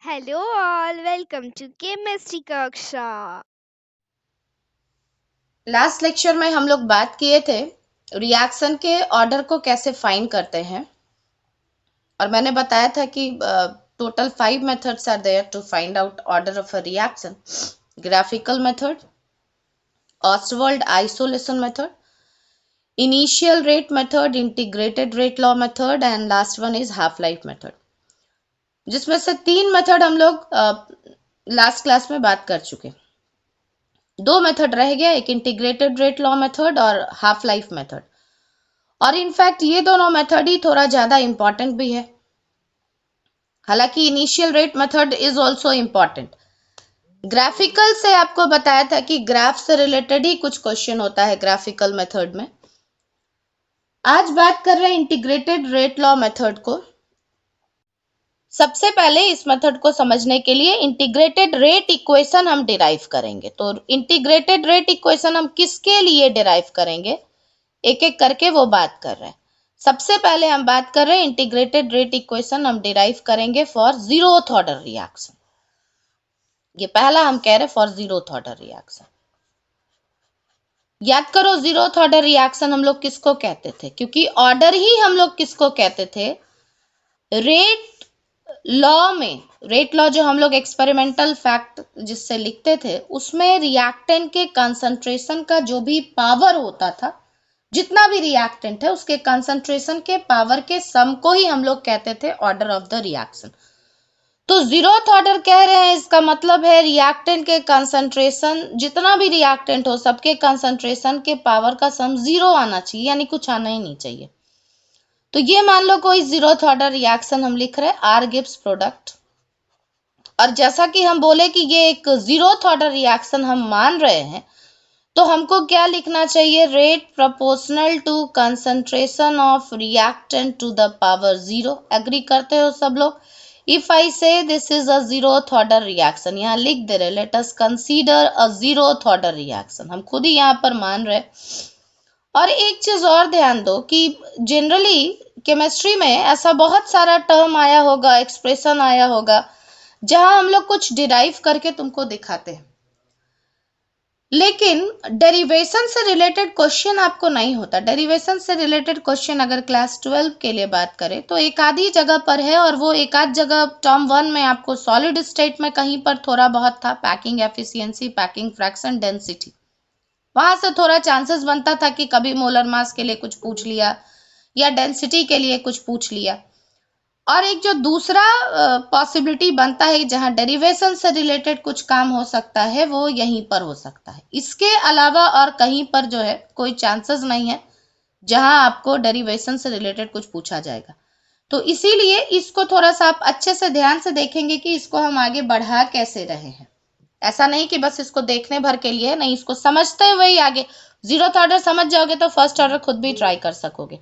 Hello all, welcome to Chemistry कक्षा। Last lecture में हम लोग बात किए थे रिएक्शन के ऑर्डर को कैसे फाइंड करते हैं। और मैंने बताया था कि total 5 methods are there to find out order of a reaction. Graphical method, Ostwald isolation method, initial rate method, integrated rate law method and last one is half life method, जिसमें से 3 method हम लोग last class में बात कर चुके। 2 method रह गया, एक इंटीग्रेटेड रेट लॉ मेथड और हाफ लाइफ मेथड। और इनफैक्ट ये दोनों मेथड ही थोड़ा ज्यादा इंपॉर्टेंट भी है। हालांकि initial rate method is also important. Graphical से आपको बताया था कि ग्राफ से रिलेटेड ही कुछ क्वेश्चन होता है ग्राफिकल मेथड में। आज बात कर रहे हैं इंटीग्रेटेड रेट लॉ मेथड को। सबसे पहले इस मेथड को समझने के लिए इंटीग्रेटेड रेट इक्वेशन हम डिराइव करेंगे। तो इंटीग्रेटेड रेट इक्वेशन हम किसके लिए डिराइव करेंगे, एक एक करके वो बात कर रहे हैं। सबसे पहले हम बात कर रहे हैं इंटीग्रेटेड रेट इक्वेशन हम डिराइव करेंगे फॉर जीरोथ ऑर्डर रिएक्शन। ये पहला हम कह रहे हैं फॉर जीरोथ ऑर्डर रिएक्शन। याद करो जीरोथ ऑर्डर रिएक्शन हम लोग किसको कहते थे, क्योंकि ऑर्डर ही हम लोग किसको कहते थे, रेट लॉ में। रेट लॉ जो हम लोग एक्सपेरिमेंटल फैक्ट जिससे लिखते थे, उसमें रिएक्टेंट के कंसंट्रेशन का जो भी पावर होता था, जितना भी रिएक्टेंट है उसके कंसंट्रेशन के पावर के सम को ही हम लोग कहते थे ऑर्डर ऑफ द रिएक्शन। तो जीरोथ ऑर्डर कह रहे हैं, इसका मतलब है रिएक्टेंट के कंसंट्रेशन, जितना भी रिएक्टेंट हो सबके कंसंट्रेशन के पावर का सम 0 आना चाहिए, यानी कुछ आना ही नहीं चाहिए। तो ये मान लो कोई जीरोथ ऑर्डर रिएक्शन हम लिख रहे हैं, आर गिव्स प्रोडक्ट। और जैसा कि हम बोले कि ये एक जीरोथ ऑर्डर रिएक्शन हम मान रहे हैं, तो हमको क्या लिखना चाहिए, rate proportional to concentration of reactant to the power 0। Agree करते हो सब लोग? If I say this is a zeroth order reaction, यहाँ लिख दे रहे, let us consider a zeroth order reaction, हम खुद ही यहाँ पर मान रहे। और एक चीज और ध्यान दो कि जनरली केमिस्ट्री में ऐसा बहुत सारा टर्म आया होगा, एक्सप्रेशन आया होगा, जहां हम लोग कुछ डिराइव करके तुमको दिखाते हैं, लेकिन डेरिवेशन से रिलेटेड क्वेश्चन आपको नहीं होता। डेरिवेशन से रिलेटेड क्वेश्चन अगर क्लास 12 के लिए बात करें तो एक आधी जगह पर है, और वो एक आध जगह टर्म 1 में आपको सॉलिड स्टेट में कहीं पर थोड़ा बहुत था, packing efficiency, packing fraction, density, वहां से थोड़ा चांसेस बनता था कि कभी मोलर मास के लिए कुछ पूछ लिया या डेंसिटी के लिए कुछ पूछ लिया। और एक जो दूसरा पॉसिबिलिटी बनता है जहां डेरिवेशन से रिलेटेड कुछ काम हो सकता है, वो यहीं पर हो सकता है। इसके अलावा और कहीं पर जो है कोई चांसेस नहीं है जहां आपको डेरिवेशन से रिलेटेड कुछ पूछा जाएगा। तो इसीलिए इसको थोड़ा सा आप अच्छे से ध्यान से देखेंगे कि इसको हम आगे बढ़ा कैसे रहे हैं। ऐसा नहीं कि बस इसको देखने भर के लिए, नहीं, इसको समझते हुए ही आगे जीरोथ ऑर्डर समझ जाओगे तो फर्स्ट ऑर्डर खुद भी ट्राई कर सकोगे।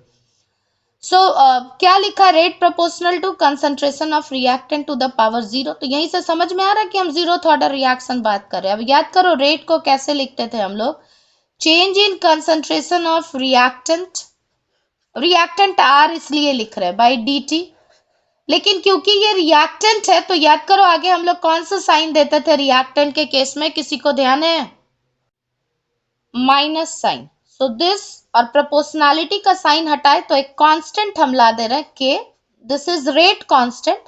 क्या लिखा, rate proportional to concentration of reactant to the power 0। तो यहीं से समझ में आ रहा है कि हम जीरोथ ऑर्डर रिएक्शन बात कर रहे हैं। अब याद करो रेट को कैसे लिखते थे हम लोग, change in concentration of reactant, reactant R इसलिए लिख रहे हैं बाई dt। लेकिन क्योंकि ये रिएक्टेंट है तो याद करो आगे हम लोग कौन सा साइन देते थे रिएक्टेंट के केस में, किसी को ध्यान है? Minus sign. सो दिस, और प्रोपोर्शनैलिटी का साइन हटाए तो एक कांस्टेंट हम ला दे रहे हैं के, दिस इज रेट कांस्टेंट।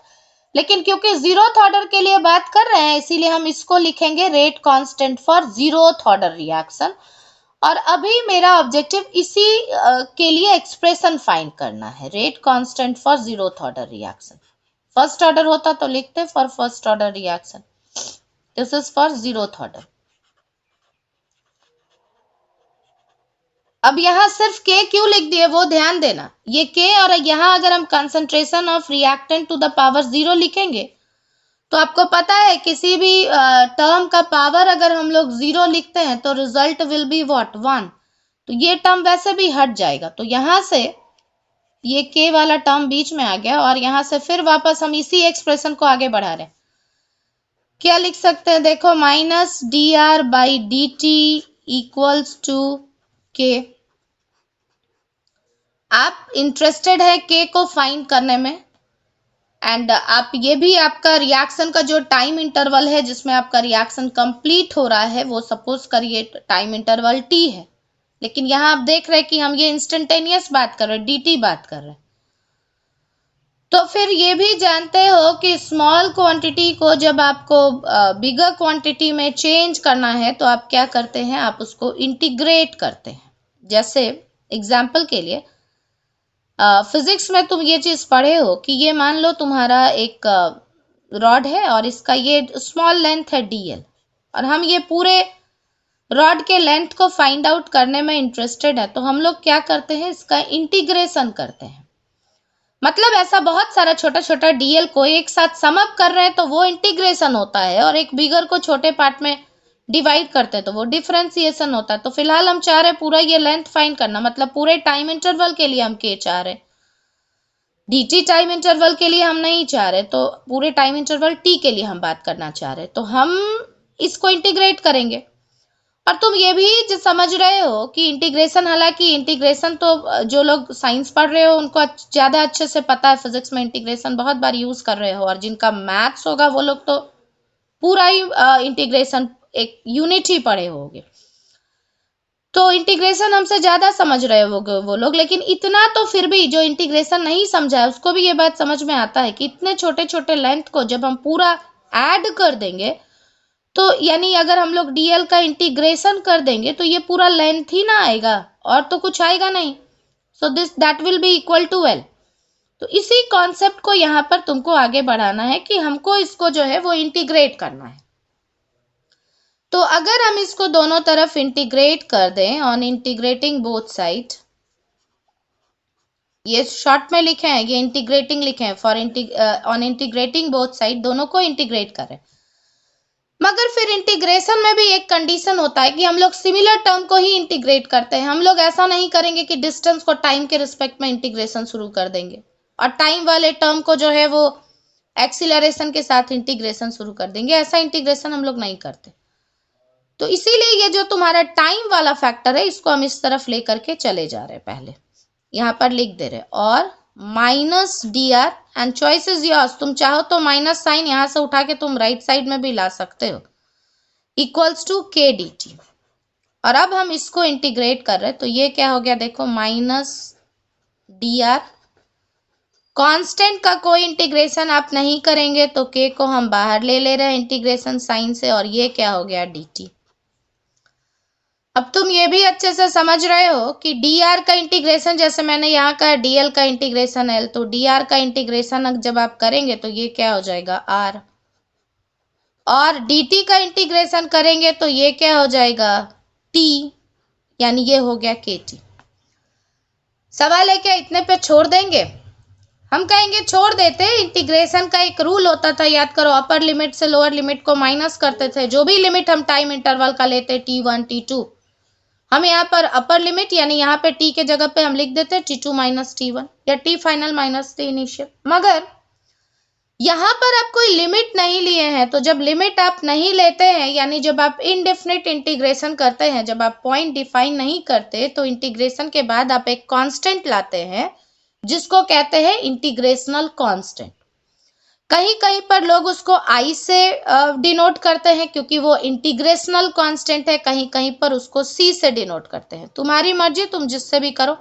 लेकिन क्योंकि जीरोथ ऑर्डर के लिए बात कर रहे हैं इसीलिए हम इसको लिखेंगे rate constant for zeroth order reaction. और अभी मेरा ऑब्जेक्टिव इसी के लिए एक्सप्रेशन फाइंड करना है, rate constant for zeroth order reaction. First order होता तो लिखते for first order reaction, this is for zeroth order. अब यहां सिर्फ के क्यों लिख दिए वो ध्यान देना, ये के, और यहां अगर हम concentration of reactant to the power 0 लिखेंगे तो आपको पता है किसी भी टर्म का पावर अगर हम लोग 0 लिखते हैं तो रिजल्ट विल बी व्हाट, 1। तो ये टर्म वैसे भी हट जाएगा, तो यहां से ये के वाला टर्म बीच में आ गया, और यहां से फिर वापस हम इसी एक्सप्रेशन को आगे बढ़ा रहे हैं। क्या लिख सकते हैं, देखो, minus d R by d t equals to k. आप इंटरेस्टेड है के को फाइंड करने में? एंड आप ये भी आपका रिएक्शन का जो टाइम इंटरवल है जिसमें आपका रिएक्शन कंप्लीट हो रहा है वो सपोज करिए टाइम इंटरवल टी है, लेकिन यहाँ आप देख रहे हैं कि हम ये इंस्टेंटेनियस बात कर रहे हैं, dt बात कर रहे हैं। तो फिर ये भी जानते हो कि स्मॉल क्वांटिटी को जब आपको बिगर क्वांटिटी में चेंज करना है तो आप क्या करते हैं, आप उसको इंटीग्रेट करते हैं। जैसे एग्जाम्पल के लिए फिजिक्स में तुम ये चीज पढ़े हो कि ये मान लो तुम्हारा एक रॉड है और इसका ये स्मॉल लेंथ है dl, और हम ये पूरे रॉड के लेंथ को फाइंड आउट करने में इंटरेस्टेड है, तो हम लोग क्या करते हैं, इसका इंटीग्रेशन करते हैं। मतलब ऐसा बहुत सारा छोटा छोटा dl को एक साथ सम अप कर रहे हैं तो वो इंटीग्रेशन होता है, और एक बिगर को छोटे पार्ट में डिवाइड करते हैं तो वो डिफरेंशिएशन होता है। तो फिलहाल हम चाह रहे हैं पूरा ये लेंथ फाइंड करना, मतलब पूरे टाइम इंटरवल के लिए हम के चाह रहे हैं, dt टाइम इंटरवल के लिए हम नहीं चाह रहे, तो पूरे टाइम इंटरवल t के लिए हम बात करना चाह रहे, तो हम इसको इंटीग्रेट करेंगे। और तुम ये भी समझ रहे हो कि इंटीग्रेशन, हालांकि इंटीग्रेशन तो जो लोग साइंस पढ़ रहे हो उनको ज्यादा अच्छे से पता है, फिजिक्स में इंटीग्रेशन बहुत बार यूज कर रहे हो, और जिनका मैथ्स होगा वो लोग तो पूरा ही इंटीग्रेशन एक यूनिट ही पढ़े होंगे, तो इंटीग्रेशन हमसे ज्यादा समझ रहे होंगे वो लोग। लेकिन इतना तो फिर भी जो इंटीग्रेशन नहीं समझा है उसको भी ये बात समझ में आता है कि इतने छोटे छोटे लेंथ को जब हम पूरा ऐड कर देंगे तो यानी अगर हम लोग dl का इंटीग्रेशन कर देंगे तो ये पूरा लेंथ ही ना आएगा और तो कुछ आएगा नहीं, so this that will be equal to l। तो इसी कॉन्सेप्ट को यहाँ पर तुमको आगे बढ़ाना है कि हमको इसको जो है वो इंटीग्रेट करना है। तो अगर हम इसको दोनों तरफ इंटीग्रेट कर दें, ऑन इंटीग्रेटिंग बोथ साइड, ये शॉर्ट में लिखे हैं, ये इंटीग्रेटिंग लिखे हैं, for on integrating both side, दोनों को इंटीग्रेट करें। मगर फिर इंटीग्रेशन में भी एक कंडीशन होता है कि हम लोग सिमिलर टर्म को ही इंटीग्रेट करते हैं। हम लोग ऐसा नहीं करेंगे कि डिस्टेंस को टाइम के रिस्पेक्ट में इंटीग्रेशन शुरू कर देंगे और टाइम वाले टर्म को जो है वो एक्सीलरेशन के साथ इंटीग्रेशन शुरू कर देंगे, ऐसा इंटीग्रेशन हम लोग नहीं करते। तो इसीलिए ये जो तुम्हारा टाइम वाला फैक्टर है इसको हम इस तरफ लेकर के चले जा रहे हैं, पहले यहाँ पर लिख दे रहे, और minus dr and choice is yours, तुम चाहो तो माइनस साइन यहां से उठा के तुम राइट साइड में भी ला सकते हो, इक्वल्स टू k dt। और अब हम इसको इंटीग्रेट कर रहे हैं तो ये क्या हो गया, देखो माइनस dr, कांस्टेंट का कोई इंटीग्रेशन आप नहीं करेंगे तो k को हम बाहर ले रहे हैं इंटीग्रेशन साइन से, और ये क्या हो गया dt। अब तुम ये भी अच्छे से समझ रहे हो कि dr का इंटीग्रेशन, जैसे मैंने यहाँ कहा dl का इंटीग्रेशन l, तो dr का इंटीग्रेशन जब आप करेंगे तो ये क्या हो जाएगा r, और dt का इंटीग्रेशन करेंगे तो ये क्या हो जाएगा t, यानी ये हो गया kt। सवाल है क्या इतने पे छोड़ देंगे? हम कहेंगे छोड़ देते। इंटीग्रेशन का एक रूल होता था, याद करो, अपर लिमिट से लोअर लिमिट को माइनस करते थे, जो भी लिमिट हम टाइम इंटरवल का लेते, t1 t2, हम यहाँ पर अपर लिमिट यानी यहाँ पे t के जगह पे हम लिख देते t2 माइनस t1 या t final minus t initial. मगर यहाँ पर आप कोई लिमिट नहीं लिए हैं, तो जब लिमिट आप नहीं लेते हैं यानी जब आप इनडेफिनिट इंटीग्रेशन करते हैं, जब आप पॉइंट डिफाइन नहीं करते, तो इंटीग्रेशन के बाद आप एक कांस्टेंट लाते हैं जिसको कहते हैं इंटीग्रेशनल कांस्टेंट। कहीं कहीं पर लोग उसको आई से डिनोट करते हैं क्योंकि वो इंटीग्रेशनल कांस्टेंट है, कहीं कहीं पर उसको सी से डिनोट करते हैं, तुम्हारी मर्जी, तुम जिससे भी करो।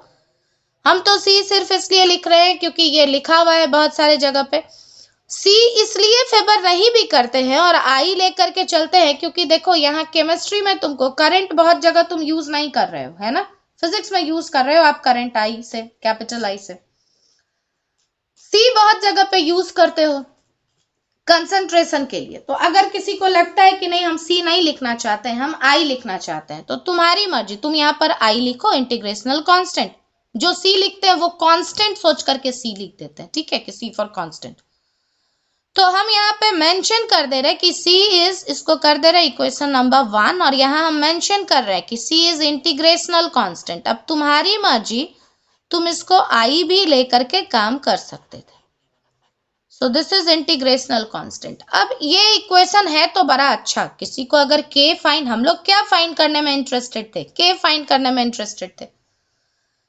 हम तो सी सिर्फ इसलिए लिख रहे हैं क्योंकि ये लिखा हुआ है बहुत सारे जगह पे। सी इसलिए फेवर नहीं भी करते हैं और आई लेकर के चलते हैं क्योंकि देखो यहाँ केमिस्ट्री में तुमको करंट बहुत जगह तुम यूज नहीं कर रहे हो, है ना, फिजिक्स में यूज कर रहे हो आप करंट आई से, कैपिटल आई से। सी बहुत जगह पे यूज करते हो कंसंट्रेशन के लिए। तो अगर किसी को लगता है कि नहीं हम सी नहीं लिखना चाहते हैं, हम आई लिखना चाहते हैं, तो तुम्हारी मर्जी, तुम यहाँ पर आई लिखो इंटीग्रेशनल कांस्टेंट। जो सी लिखते हैं वो कांस्टेंट सोच करके सी लिख देते हैं, ठीक है, कि सी फॉर कांस्टेंट। तो हम यहाँ पे मेंशन कर दे रहे कि सी इज, इसको कर दे रहे इक्वेशन नंबर 1, और यहाँ हम मेंशन कर रहे हैं कि सी इज इंटीग्रेशनल कांस्टेंट। अब तुम्हारी मर्जी, तुम इसको आई भी लेकर के काम कर सकते थे। So this is integrational constant. अब ये इक्वेशन है तो बड़ा अच्छा, किसी को अगर के फाइंड, हम लोग क्या फाइंड करने में इंटरेस्टेड थे, के फाइंड करने में इंटरेस्टेड थे,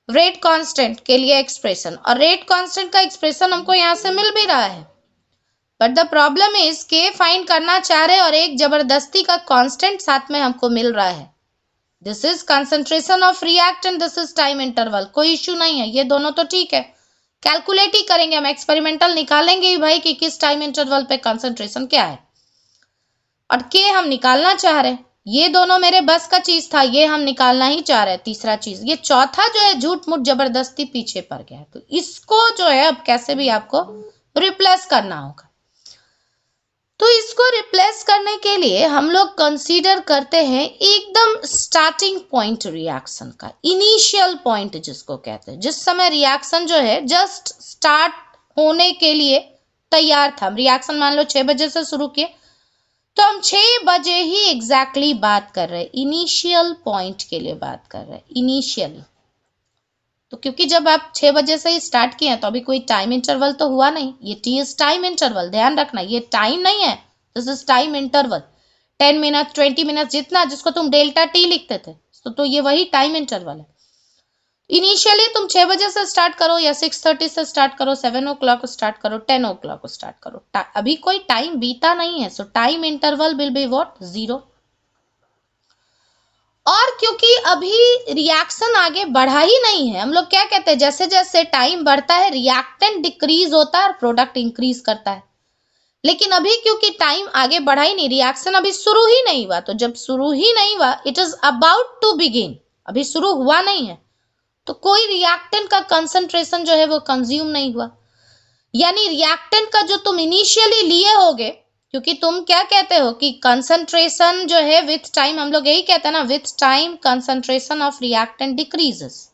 रेट कांस्टेंट के लिए एक्सप्रेशन, और रेट कांस्टेंट का एक्सप्रेशन हमको यहाँ से मिल भी रहा है, बट द प्रॉब्लम इज के फाइंड करना चाह रहे और एक जबरदस्ती का कांस्टेंट साथ में हमको मिल रहा है. This is concentration of reactant, this is time interval. कोई इश्यू नहीं है, ये दोनों तो ठीक है. कैलकुलेट ही करेंगे हम, एक्सपेरिमेंटल निकालेंगे ही भाई कि किस टाइम इंटरवल पे कंसंट्रेशन क्या है. और के हम निकालना चाह रहे हैं. ये दोनों मेरे बस का चीज था, ये हम निकालना ही चाह रहे हैं. तीसरा चीज, ये चौथा जो है झूठ मूठ जबरदस्ती पीछे पड़ गया है, तो इसको जो है अब कैसे भी आपको रिप्लेस करना होगा. तो इसको रिप्लेस करने के लिए हम लोग कंसीडर करते हैं एकदम स्टार्टिंग पॉइंट रिएक्शन का, इनिशियल पॉइंट जिसको कहते हैं, जिस समय रिएक्शन जो है जस्ट स्टार्ट होने के लिए तैयार था. हम रिएक्शन मान लो 6 बजे से शुरू किए, तो हम 6 बजे ही एग्जैक्टली बात कर रहे हैं, इनिशियल पॉइंट के लिए बात कर रहे हैं, इनिशियली. तो क्योंकि जब आप 6 बजे से ही स्टार्ट किए हैं तो अभी कोई टाइम इंटरवल तो हुआ नहीं. ये टी इज टाइम इंटरवल, ध्यान रखना, ये टाइम नहीं है, this is time interval. 10 minute 20 minute जितना, जिसको तुम डेल्टा टी लिखते थे, तो ये वही टाइम इंटरवल है. इनिशियली तुम 6 बजे से स्टार्ट करो या 6:30 से स्टार्ट करो, 7 o'clock स्टार्ट करो, 10 o'clock स्टार्ट करो, अभी कोई टाइम बीता नहीं है. सो time interval will be what, 0. और क्योंकि अभी रिएक्शन आगे बढ़ा ही नहीं है, हम लोग क्या कहते हैं, जैसे जैसे टाइम बढ़ता है रिएक्टेंट डिक्रीज होता है और प्रोडक्ट इंक्रीज करता है. लेकिन अभी क्योंकि टाइम आगे बढ़ा ही नहीं, रिएक्शन अभी शुरू ही नहीं हुआ, तो जब शुरू ही नहीं हुआ, it is about to begin, अभी शुरू हुआ नहीं है, तो कोई रिएक्टेंट का कंसंट्रेशन जो है वो कंज्यूम नहीं हुआ. यानी रिएक्टेंट का जो तुम इनिशियली लिए होगे, क्योंकि तुम क्या कहते हो कि कंसंट्रेशन जो है विथ टाइम, हम लोग यही कहते हैं ना, with time concentration of reactant decreases.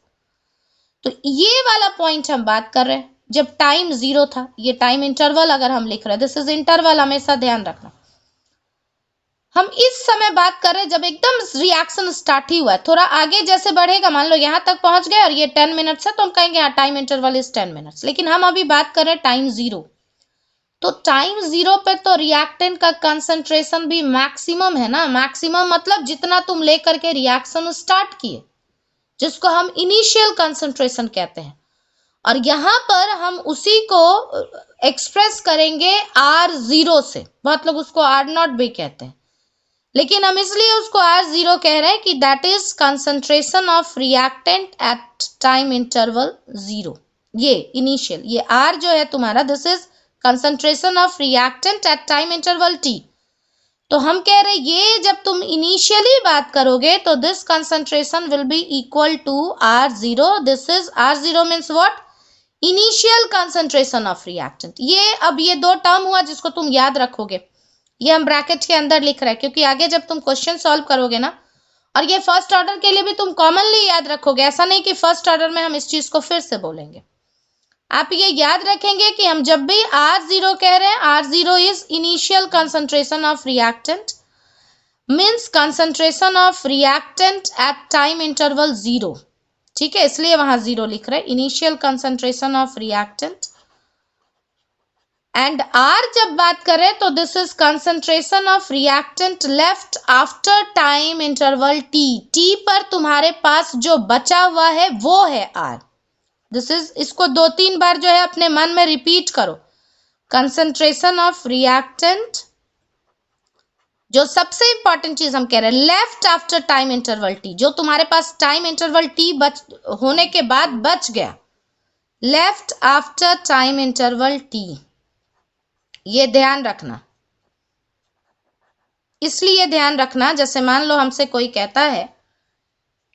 तो ये वाला पॉइंट हम बात कर रहे हैं जब टाइम 0 था. ये टाइम इंटरवल अगर हम लिख रहे हैं, दिस इज इंटरवल, हमेशा ध्यान रखना. हम इस समय बात कर रहे हैं जब एकदम रिएक्शन स्टार्ट ही हुआ है. थोड़ा आगे जैसे बढ़ेगा, मान लो यहाँ तक पहुंच गए और ये 10 मिनट्स है, तो हम कहेंगे हाँ टाइम इंटरवल इज 10 मिनट्स. लेकिन हम अभी बात कर रहे हैं टाइम 0. तो टाइम 0 पे तो रिएक्टेंट का कंसंट्रेशन भी मैक्सिमम है ना. मैक्सिमम मतलब जितना तुम लेकर के रिएक्शन स्टार्ट किए, जिसको हम इनिशियल कंसंट्रेशन कहते हैं. और यहाँ पर हम उसी को एक्सप्रेस करेंगे R0 से, बहुत लोग उसको R0 भी कहते हैं, लेकिन हम इसलिए उसको R0 कह रहे हैं कि that is concentration of reactant at time interval 0. ये इनिशियल, ये R जो है तुम्हारा, this is concentration of reactant at time interval T. तो हम कह रहे हैं ये जब तुम इनिशियली बात करोगे तो this concentration will be equal to R0. This is R0 means what, initial concentration of reactant. ये अब ये दो टर्म हुआ जिसको तुम याद रखोगे, ये हम ब्रैकेट के अंदर लिख रहे हैं, क्योंकि आगे जब तुम क्वेश्चन सॉल्व करोगे ना, और ये फर्स्ट ऑर्डर के लिए भी तुम कॉमनली याद रखोगे, ऐसा नहीं कि फर्स्ट ऑर्डर में हम इस चीज को फिर से बोलेंगे. आप ये याद रखेंगे कि हम जब भी R0 कह रहे हैं, R0 is initial concentration of reactant, means concentration of reactant at time interval 0. ठीक है, इसलिए वहां 0 लिख रहे हैं, initial concentration of reactant. And R जब बात करें तो this is concentration of reactant left after time interval T. T पर तुम्हारे पास जो बचा हुआ है वो है R. दिस इज, इसको 2-3 बार जो है अपने मन में रिपीट करो. कंसंट्रेशन ऑफ रिएक्टेंट, जो सबसे इंपॉर्टेंट चीज हम कह रहे हैं, left after time interval T, जो तुम्हारे पास टाइम इंटरवल T होने के बाद बच गया, left after time interval T. ये ध्यान रखना. इसलिए ध्यान रखना, जैसे मान लो हमसे कोई कहता है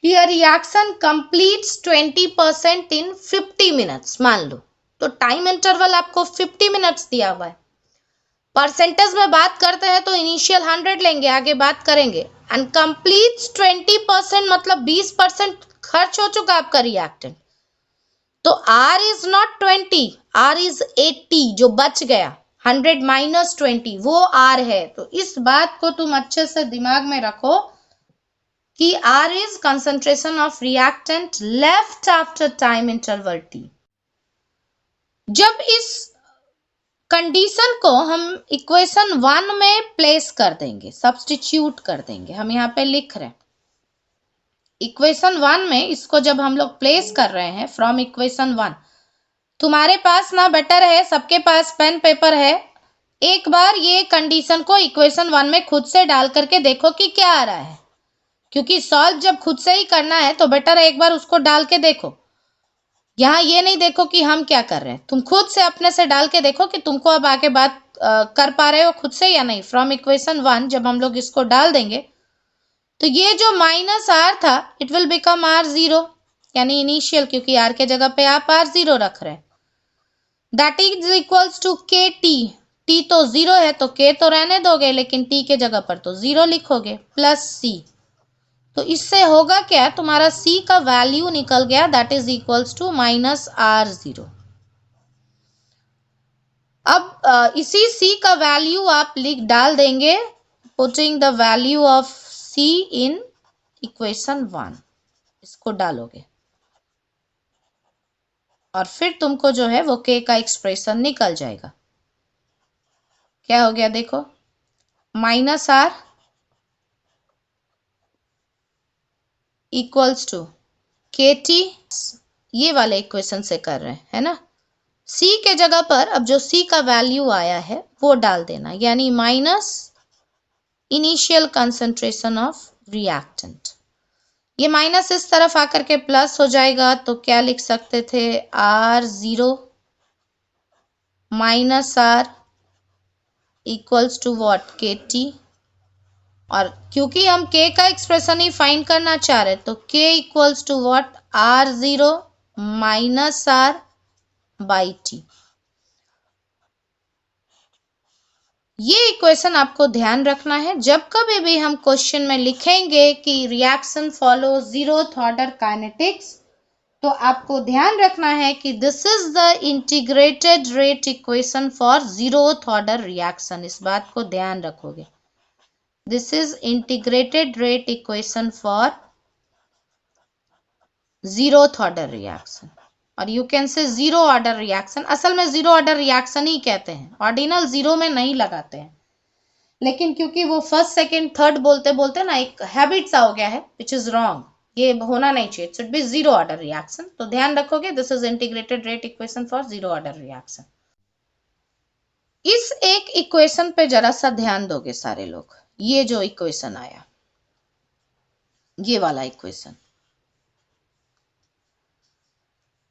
कि a reaction completes 20% in 50 minutes, मान लो, तो टाइम इंटरवल आपको 50 मिनट्स दिया हुआ है. परसेंटेज में बात करते हैं तो इनिशियल 100 लेंगे, आगे बात करेंगे. एंड कंप्लीट्स 20% मतलब 20% खर्च हो चुका आपका रिएक्टेंट. तो R is not 20, R is 80, जो बच गया, 100 माइनस 20 वो R है. तो इस बात को तुम अच्छे से दिमाग में रखो कि R is concentration of reactant left after time interval T. जब इस कंडीशन को हम इक्वेशन 1 में प्लेस कर देंगे, सब्स्टिट्यूट कर देंगे, हम यहाँ पे लिख रहे हैं इक्वेशन 1 में, इसको जब हम लोग प्लेस कर रहे हैं फ्रॉम इक्वेशन 1, तुम्हारे पास ना बेटर है, सबके पास पेन पेपर है, एक बार ये कंडीशन को इक्वेशन 1 में खुद से डाल करके देखो कि क्या आ रहा है, क्योंकि सॉल्व जब खुद से ही करना है तो बेटर है एक बार उसको डाल के देखो। यहाँ ये नहीं देखो कि हम क्या कर रहे हैं, तुम खुद से अपने से डाल के देखो कि तुमको अब आगे बात कर पा रहे हो खुद से या नहीं। फ्रॉम इक्वेशन 1 जब हम लोग इसको डाल देंगे तो ये जो माइनस आर था इट विल बिकम R0, यानी इनिशियल, क्योंकि आर के जगह पे आप R0 रख रहे हैं। That is equals to k T तो 0 है तो के तो रहने दोगे, लेकिन टी के जगह पर तो 0 लिखोगे, प्लस सी। तो इससे होगा क्या, तुम्हारा c का वैल्यू निकल गया, that is equals to minus R0। अब इसी c का वैल्यू आप डाल देंगे, putting the value of c in equation 1, इसको डालोगे और फिर तुमको जो है वो k का एक्सप्रेशन निकल जाएगा। क्या हो गया देखो, minus r equals to k t, ये वाले इक्वेशन से कर रहे हैं, है ना। c के जगह पर अब जो c का वैल्यू आया है वो डाल देना, यानी minus initial concentration of reactant. ये माइनस इस तरफ आकर के प्लस हो जाएगा, तो क्या लिख सकते थे, R0 minus R equals to what, k t. और क्योंकि हम k का एक्सप्रेशन ही फाइंड करना चाह रहे तो k equals to what, R0 minus R by t. ये इक्वेशन आपको ध्यान रखना है, जब कभी भी हम क्वेश्चन में लिखेंगे कि reaction follow zeroth order kinetics, तो आपको ध्यान रखना है कि this is the integrated rate equation for zeroth order reaction. इस बात को ध्यान रखोगे, this is integrated rate equation for zeroth order reaction, और you can say zero order reaction. असल में जीरो ऑर्डर रिएक्शन ही कहते हैं, ऑर्डिनल जीरो में नहीं लगाते हैं, लेकिन क्योंकि वो फर्स्ट सेकंड थर्ड बोलते बोलते ना एक हैबिट सा हो गया है, विच इज रॉन्ग, ये होना नहीं चाहिए, it should be zero order reaction. तो ध्यान रखोगे, this is integrated rate equation for zero order reaction. इस एक इक्वेशन पे जरा सा ध्यान दोगे सारे लोग, ये जो इक्वेशन आया, ये वाला इक्वेशन,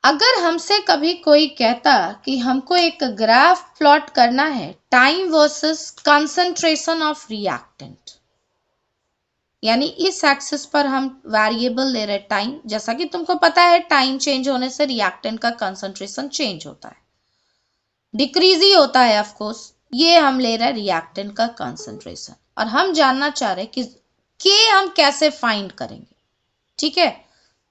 अगर हमसे कभी कोई कहता कि हमको एक ग्राफ प्लॉट करना है time versus concentration of reactant, यानी इस एक्सिस पर हम वेरिएबल ले रहे टाइम, जैसा कि तुमको पता है टाइम चेंज होने से रिएक्टेंट का कंसंट्रेशन चेंज होता है, डिक्रीज ही होता है ऑफ कोर्स। ये हम ले रहे रिएक्टेंट का कंसंट्रेशन, और हम जानना चाह रहे कि के हम कैसे फाइंड करेंगे। ठीक है,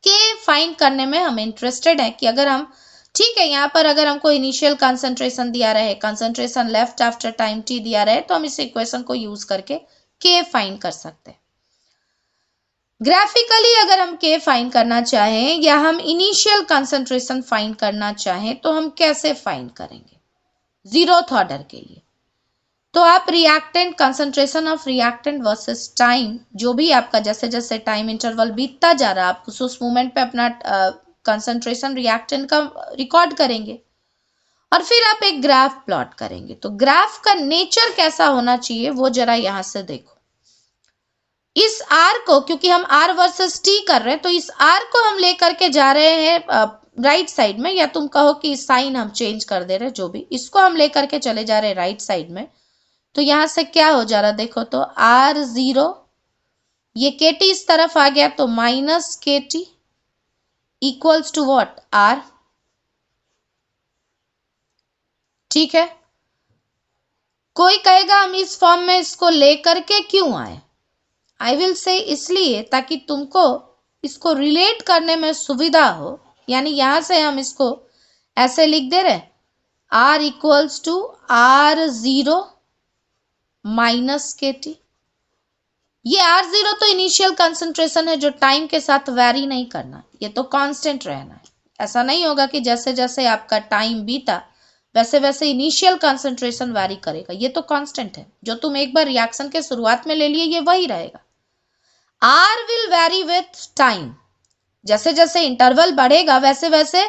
के फाइंड करने में हम इंटरेस्टेड है कि अगर हम, ठीक है, यहाँ पर अगर हमको इनिशियल कंसंट्रेशन दिया रहे, concentration left after time T दिया रहे, तो हम इस इक्वेशन को यूज करके के फाइंड कर सकते हैं। ग्राफिकली अगर हम के फाइंड करना चाहें या हम इनिशियल कंसंट्रेशन फाइंड करना चाहें तो हम कैसे फाइंड करेंगे जीरोथ ऑर्डर के लिए। तो आप reactant, concentration of reactant versus time, जो भी आपका जैसे जैसे टाइम इंटरवल बीतता जा रहा है, आप उस मोमेंट पे अपना कंसंट्रेशन रिएक्टेंट का रिकॉर्ड करेंगे और फिर आप एक ग्राफ प्लॉट करेंगे। तो ग्राफ का नेचर कैसा होना चाहिए वो जरा यहां से देखो। इस आर को, क्योंकि हम आर वर्सेस टी कर रहे हैं, तो इस आर को हम लेकर के जा रहे हैं राइट साइड में, या तुम कहो कि साइन हम चेंज कर दे रहे हैं, जो भी, इसको हम लेकर के चले जा रहे हैं राइट साइड में। तो यहां से क्या हो जा रहा देखो, तो R0, ये के टी इस तरफ आ गया तो minus k t equals to what, R। ठीक है, कोई कहेगा हम इस फॉर्म में इसको लेकर के क्यों आए, आई विल से इसलिए ताकि तुमको इसको रिलेट करने में सुविधा हो, यानी यहां से हम इसको ऐसे लिख दे रहे, R equals to R0 minus k t. ये R0 तो इनिशियल कंसंट्रेशन है जो टाइम के साथ वेरी नहीं करना, ये तो कांस्टेंट रहना है। ऐसा नहीं होगा कि जैसे जैसे आपका टाइम बीता वैसे वैसे इनिशियल कंसंट्रेशन वेरी करेगा, ये तो कांस्टेंट है, जो तुम एक बार रिएक्शन के शुरुआत में ले लिए ये वही रहेगा। R will very with time, जैसे जैसे इंटरवल बढ़ेगा वैसे वैसे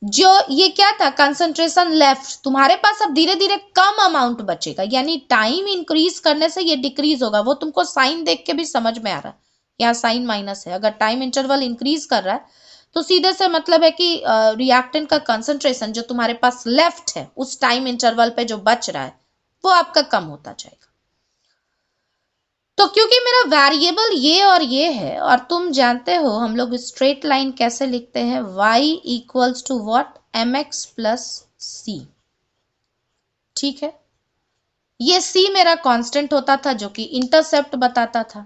जो ये क्या था, कंसंट्रेशन लेफ्ट, तुम्हारे पास अब धीरे धीरे कम अमाउंट बचेगा, यानी टाइम इंक्रीज करने से ये डिक्रीज होगा। वो तुमको साइन देख के भी समझ में आ रहा है, यहाँ साइन माइनस है। अगर टाइम इंटरवल इंक्रीज कर रहा है तो सीधे से मतलब है कि रिएक्टेंट का कंसंट्रेशन जो तुम्हारे पास लेफ्ट है उस टाइम इंटरवल पे जो बच रहा है वो आपका कम होता जाएगा। तो क्योंकि मेरा वेरिएबल ये और ये है, और तुम जानते हो हम लोग स्ट्रेट लाइन कैसे लिखते हैं, y equals to what, mx plus c। ठीक है, ये c मेरा कांस्टेंट होता था जो कि इंटरसेप्ट बताता था,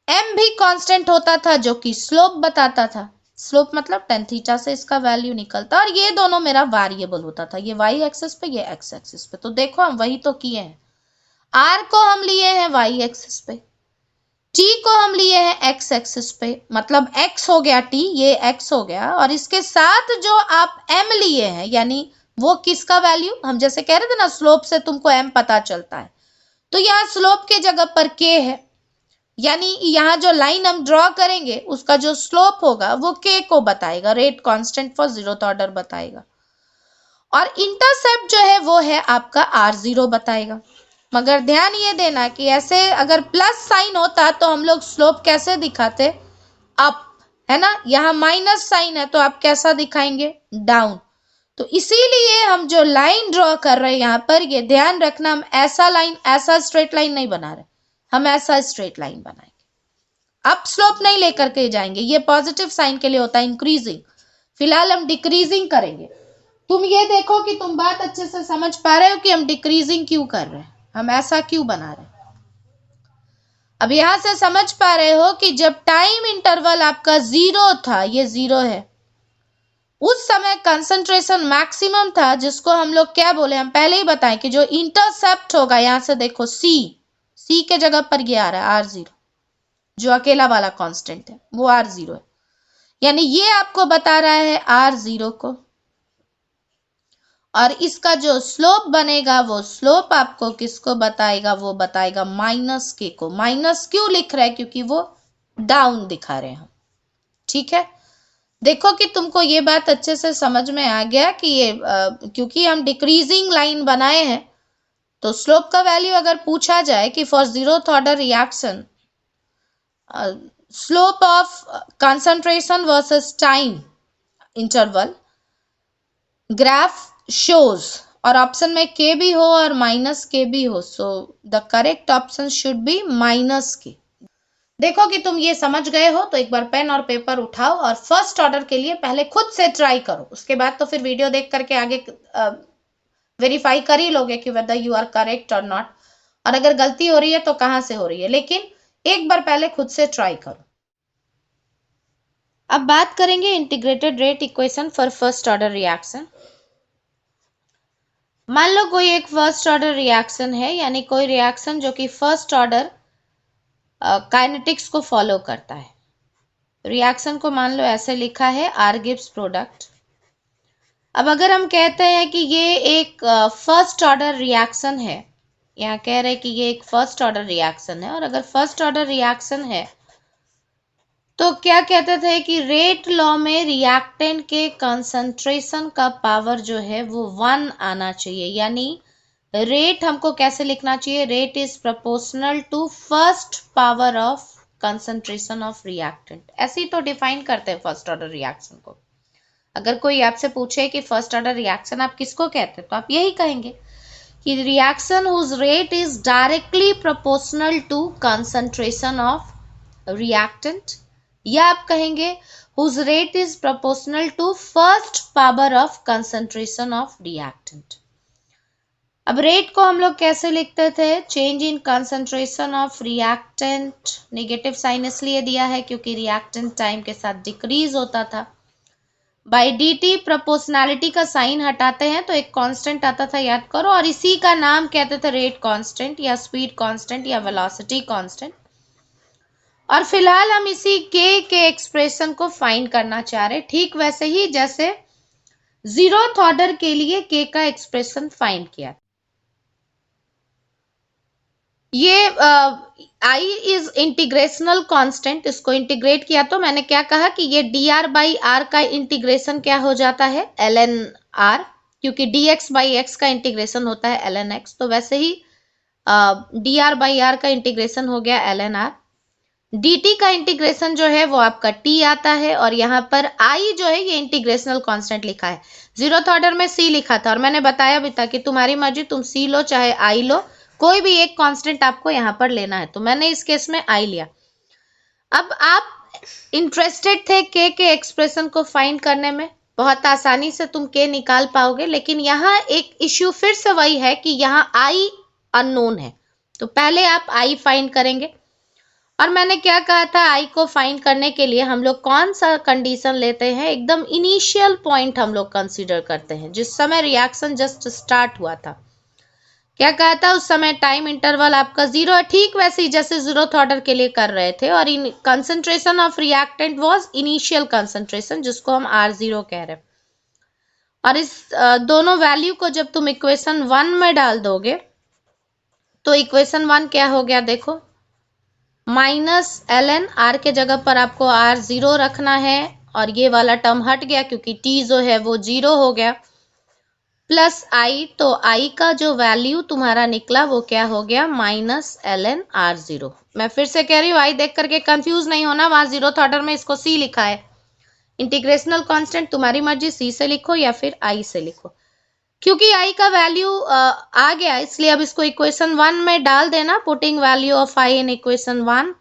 m भी कांस्टेंट होता था जो कि स्लोप बताता था। स्लोप मतलब tan थीटा से इसका वैल्यू निकलता, और ये दोनों मेरा वेरिएबल होता था, ये y एक्सिस पे, ये x एक्सिस पे। तो देखो हम वही तो किए हैं, r को हम लिए हैं y एक्सिस पे, t को हम लिए हैं x एक्सिस पे, मतलब x हो गया t, ये x हो गया, और इसके साथ जो आप m लिए हैं, यानी वो किसका वैल्यू, हम जैसे कह रहे थे ना स्लोप से तुमको m पता चलता है, तो यहाँ स्लोप के जगह पर k है, यानी यहाँ जो लाइन हम ड्रॉ करेंगे उसका जो स्लोप होगा वो k को बताएगा, rate constant for zeroth order बताएगा, और इंटरसेप्ट जो है वो है आपका r0 बताएगा। मगर ध्यान ये देना कि ऐसे अगर प्लस साइन होता तो हम लोग स्लोप कैसे दिखाते, अप, है ना, यहाँ माइनस साइन है तो आप कैसा दिखाएंगे, डाउन। तो इसीलिए हम जो लाइन ड्रॉ कर रहे हैं यहाँ पर, ये ध्यान रखना, हम ऐसा लाइन, ऐसा स्ट्रेट लाइन नहीं बना रहे, हम ऐसा स्ट्रेट लाइन बनाएंगे, अप स्लोप नहीं लेकर के जाएंगे। ये पॉजिटिव साइन के लिए होता है, इंक्रीजिंग, फिलहाल हम डिक्रीजिंग करेंगे। तुम ये देखो कि तुम बात अच्छे से समझ पा रहे हो कि हम डिक्रीजिंग क्यों कर रहे हैं, हम ऐसा क्यों बना रहे हैं। अब यहां से समझ पा रहे हो कि जब टाइम इंटरवल आपका 0 था, ये 0 है, उस समय कंसंट्रेशन मैक्सिमम था, जिसको हम लोग क्या बोले, हम पहले ही बताएं कि जो इंटरसेप्ट होगा, यहां से देखो c के जगह पर ये आ रहा है r0, जो अकेला वाला कांस्टेंट है वो r0 है, यानी ये आपको बता रहा है r0 को, और इसका जो स्लोप बनेगा वो स्लोप आपको किसको बताएगा, वो बताएगा माइनस के को। माइनस क्यों लिख रहा है, क्योंकि वो डाउन दिखा रहे हैं हम। ठीक है, देखो कि तुमको ये बात अच्छे से समझ में आ गया कि ये क्योंकि हम डिक्रीजिंग लाइन बनाए हैं, तो स्लोप का वैल्यू अगर पूछा जाए कि for zeroth order reaction slope of concentration versus time interval graph shows, और ऑप्शन में के भी हो और माइनस के भी हो, so the correct option should be minus के। देखो कि तुम ये समझ गए हो, तो एक बार पेन और पेपर उठाओ और फर्स्ट ऑर्डर के लिए पहले खुद से ट्राई करो, उसके बाद तो फिर वीडियो देख करके आगे वेरीफाई कर ही लोगे कि वेदर यू आर करेक्ट और नॉट, और अगर गलती हो रही है तो कहां से हो रही है, लेकिन एक बार पहले खुद से ट्राई करो। अब बात करेंगे integrated rate equation for first order reaction. मान लो कोई एक फर्स्ट ऑर्डर रिएक्शन है, यानी कोई रिएक्शन जो कि फर्स्ट ऑर्डर काइनेटिक्स को फॉलो करता है। रिएक्शन को मान लो ऐसे लिखा है, आर गिव्स प्रोडक्ट। अब अगर हम कहते हैं कि ये एक फर्स्ट ऑर्डर रिएक्शन है, यहाँ कह रहे हैं कि ये एक फर्स्ट ऑर्डर रिएक्शन है, और अगर फर्स्ट ऑर्डर रिएक्शन है तो क्या कहते थे कि रेट लॉ में रिएक्टेंट के कंसंट्रेशन का पावर जो है वो 1 आना चाहिए, यानी रेट हमको कैसे लिखना चाहिए, rate is proportional to first power of concentration of reactant. ऐसे ही तो डिफाइन करते हैं फर्स्ट ऑर्डर रिएक्शन को। अगर कोई आपसे पूछे कि फर्स्ट ऑर्डर रिएक्शन आप किसको कहते हैं, तो आप यही कहेंगे कि reaction whose rate is directly proportional to concentration of reactant, या आप कहेंगे whose rate is proportional to first power of concentration of reactant। अब रेट को हम लोग कैसे लिखते थे, change in concentration of reactant, negative sign इसलिए दिया है क्योंकि रिएक्टेंट टाइम के साथ डिक्रीज होता था, बाय dt प्रोपोर्शनैलिटी का साइन हटाते हैं तो एक कांस्टेंट आता था, याद करो, और इसी का नाम कहते थे रेट कांस्टेंट या स्पीड कांस्टेंट या वेलोसिटी कांस्टेंट। और फिलहाल हम इसी के एक्सप्रेशन को फाइंड करना चाह रहे, ठीक वैसे ही जैसे जीरोथ ऑर्डर के लिए के का एक्सप्रेशन फाइंड किया। ये आई इज इंटीग्रेशनल कांस्टेंट, इसको इंटीग्रेट किया तो मैंने क्या कहा कि ये dr बाई आर का इंटीग्रेशन क्या हो जाता है, ln r, क्योंकि dx बाई x का इंटीग्रेशन होता है ln x, तो वैसे ही dr बाई आर का इंटीग्रेशन हो गया ln r। dt का इंटीग्रेशन जो है वो आपका t आता है, और यहाँ पर i जो है ये इंटीग्रेशनल कांस्टेंट लिखा है। 0th ऑर्डर में c लिखा था, और मैंने बताया भी था कि तुम्हारी मर्जी, तुम c लो चाहे i लो, कोई भी एक कांस्टेंट आपको यहाँ पर लेना है, तो मैंने इस केस में i लिया। अब आप इंटरेस्टेड थे k के एक्सप्रेशन को फाइंड करने में, बहुत आसानी से तुम k निकाल पाओगे, लेकिन यहाँ एक इश्यू फिर से वही है कि यहाँ i अननोन है, तो पहले आप i फाइंड करेंगे। और मैंने क्या कहा था, आई को फाइंड करने के लिए हम लोग कौन सा कंडीशन लेते हैं, एकदम इनिशियल पॉइंट हम लोग कंसीडर करते हैं, जिस समय रिएक्शन जस्ट स्टार्ट हुआ था। क्या कहा था उस समय, टाइम इंटरवल आपका 0 है, ठीक वैसे ही जैसे 0th ऑर्डर के लिए कर रहे थे, और इन concentration of reactant was initial concentration, जिसको हम R0 कह रहे हैं। और इस दोनों वैल्यू को जब तुम इक्वेशन 1 में डाल दोगे तो इक्वेशन 1 क्या हो गया, देखो, माइनस ln r के जगह पर आपको R0 रखना है, और ये वाला टर्म हट गया क्योंकि t जो है वो 0 हो गया, प्लस i, तो i का जो वैल्यू तुम्हारा निकला वो क्या हो गया, माइनस ln R0। मैं फिर से कह रही हूँ, i देख करके कंफ्यूज नहीं होना, वहां 0th ऑर्डर में इसको c लिखा है। इंटीग्रेशनल कांस्टेंट तुम्हारी मर्जी, c से लिखो या फिर i से लिखो, क्योंकि i का वैल्यू आ गया, इसलिए अब इसको इक्वेशन 1 में डाल देना। Putting value of i in equation 1,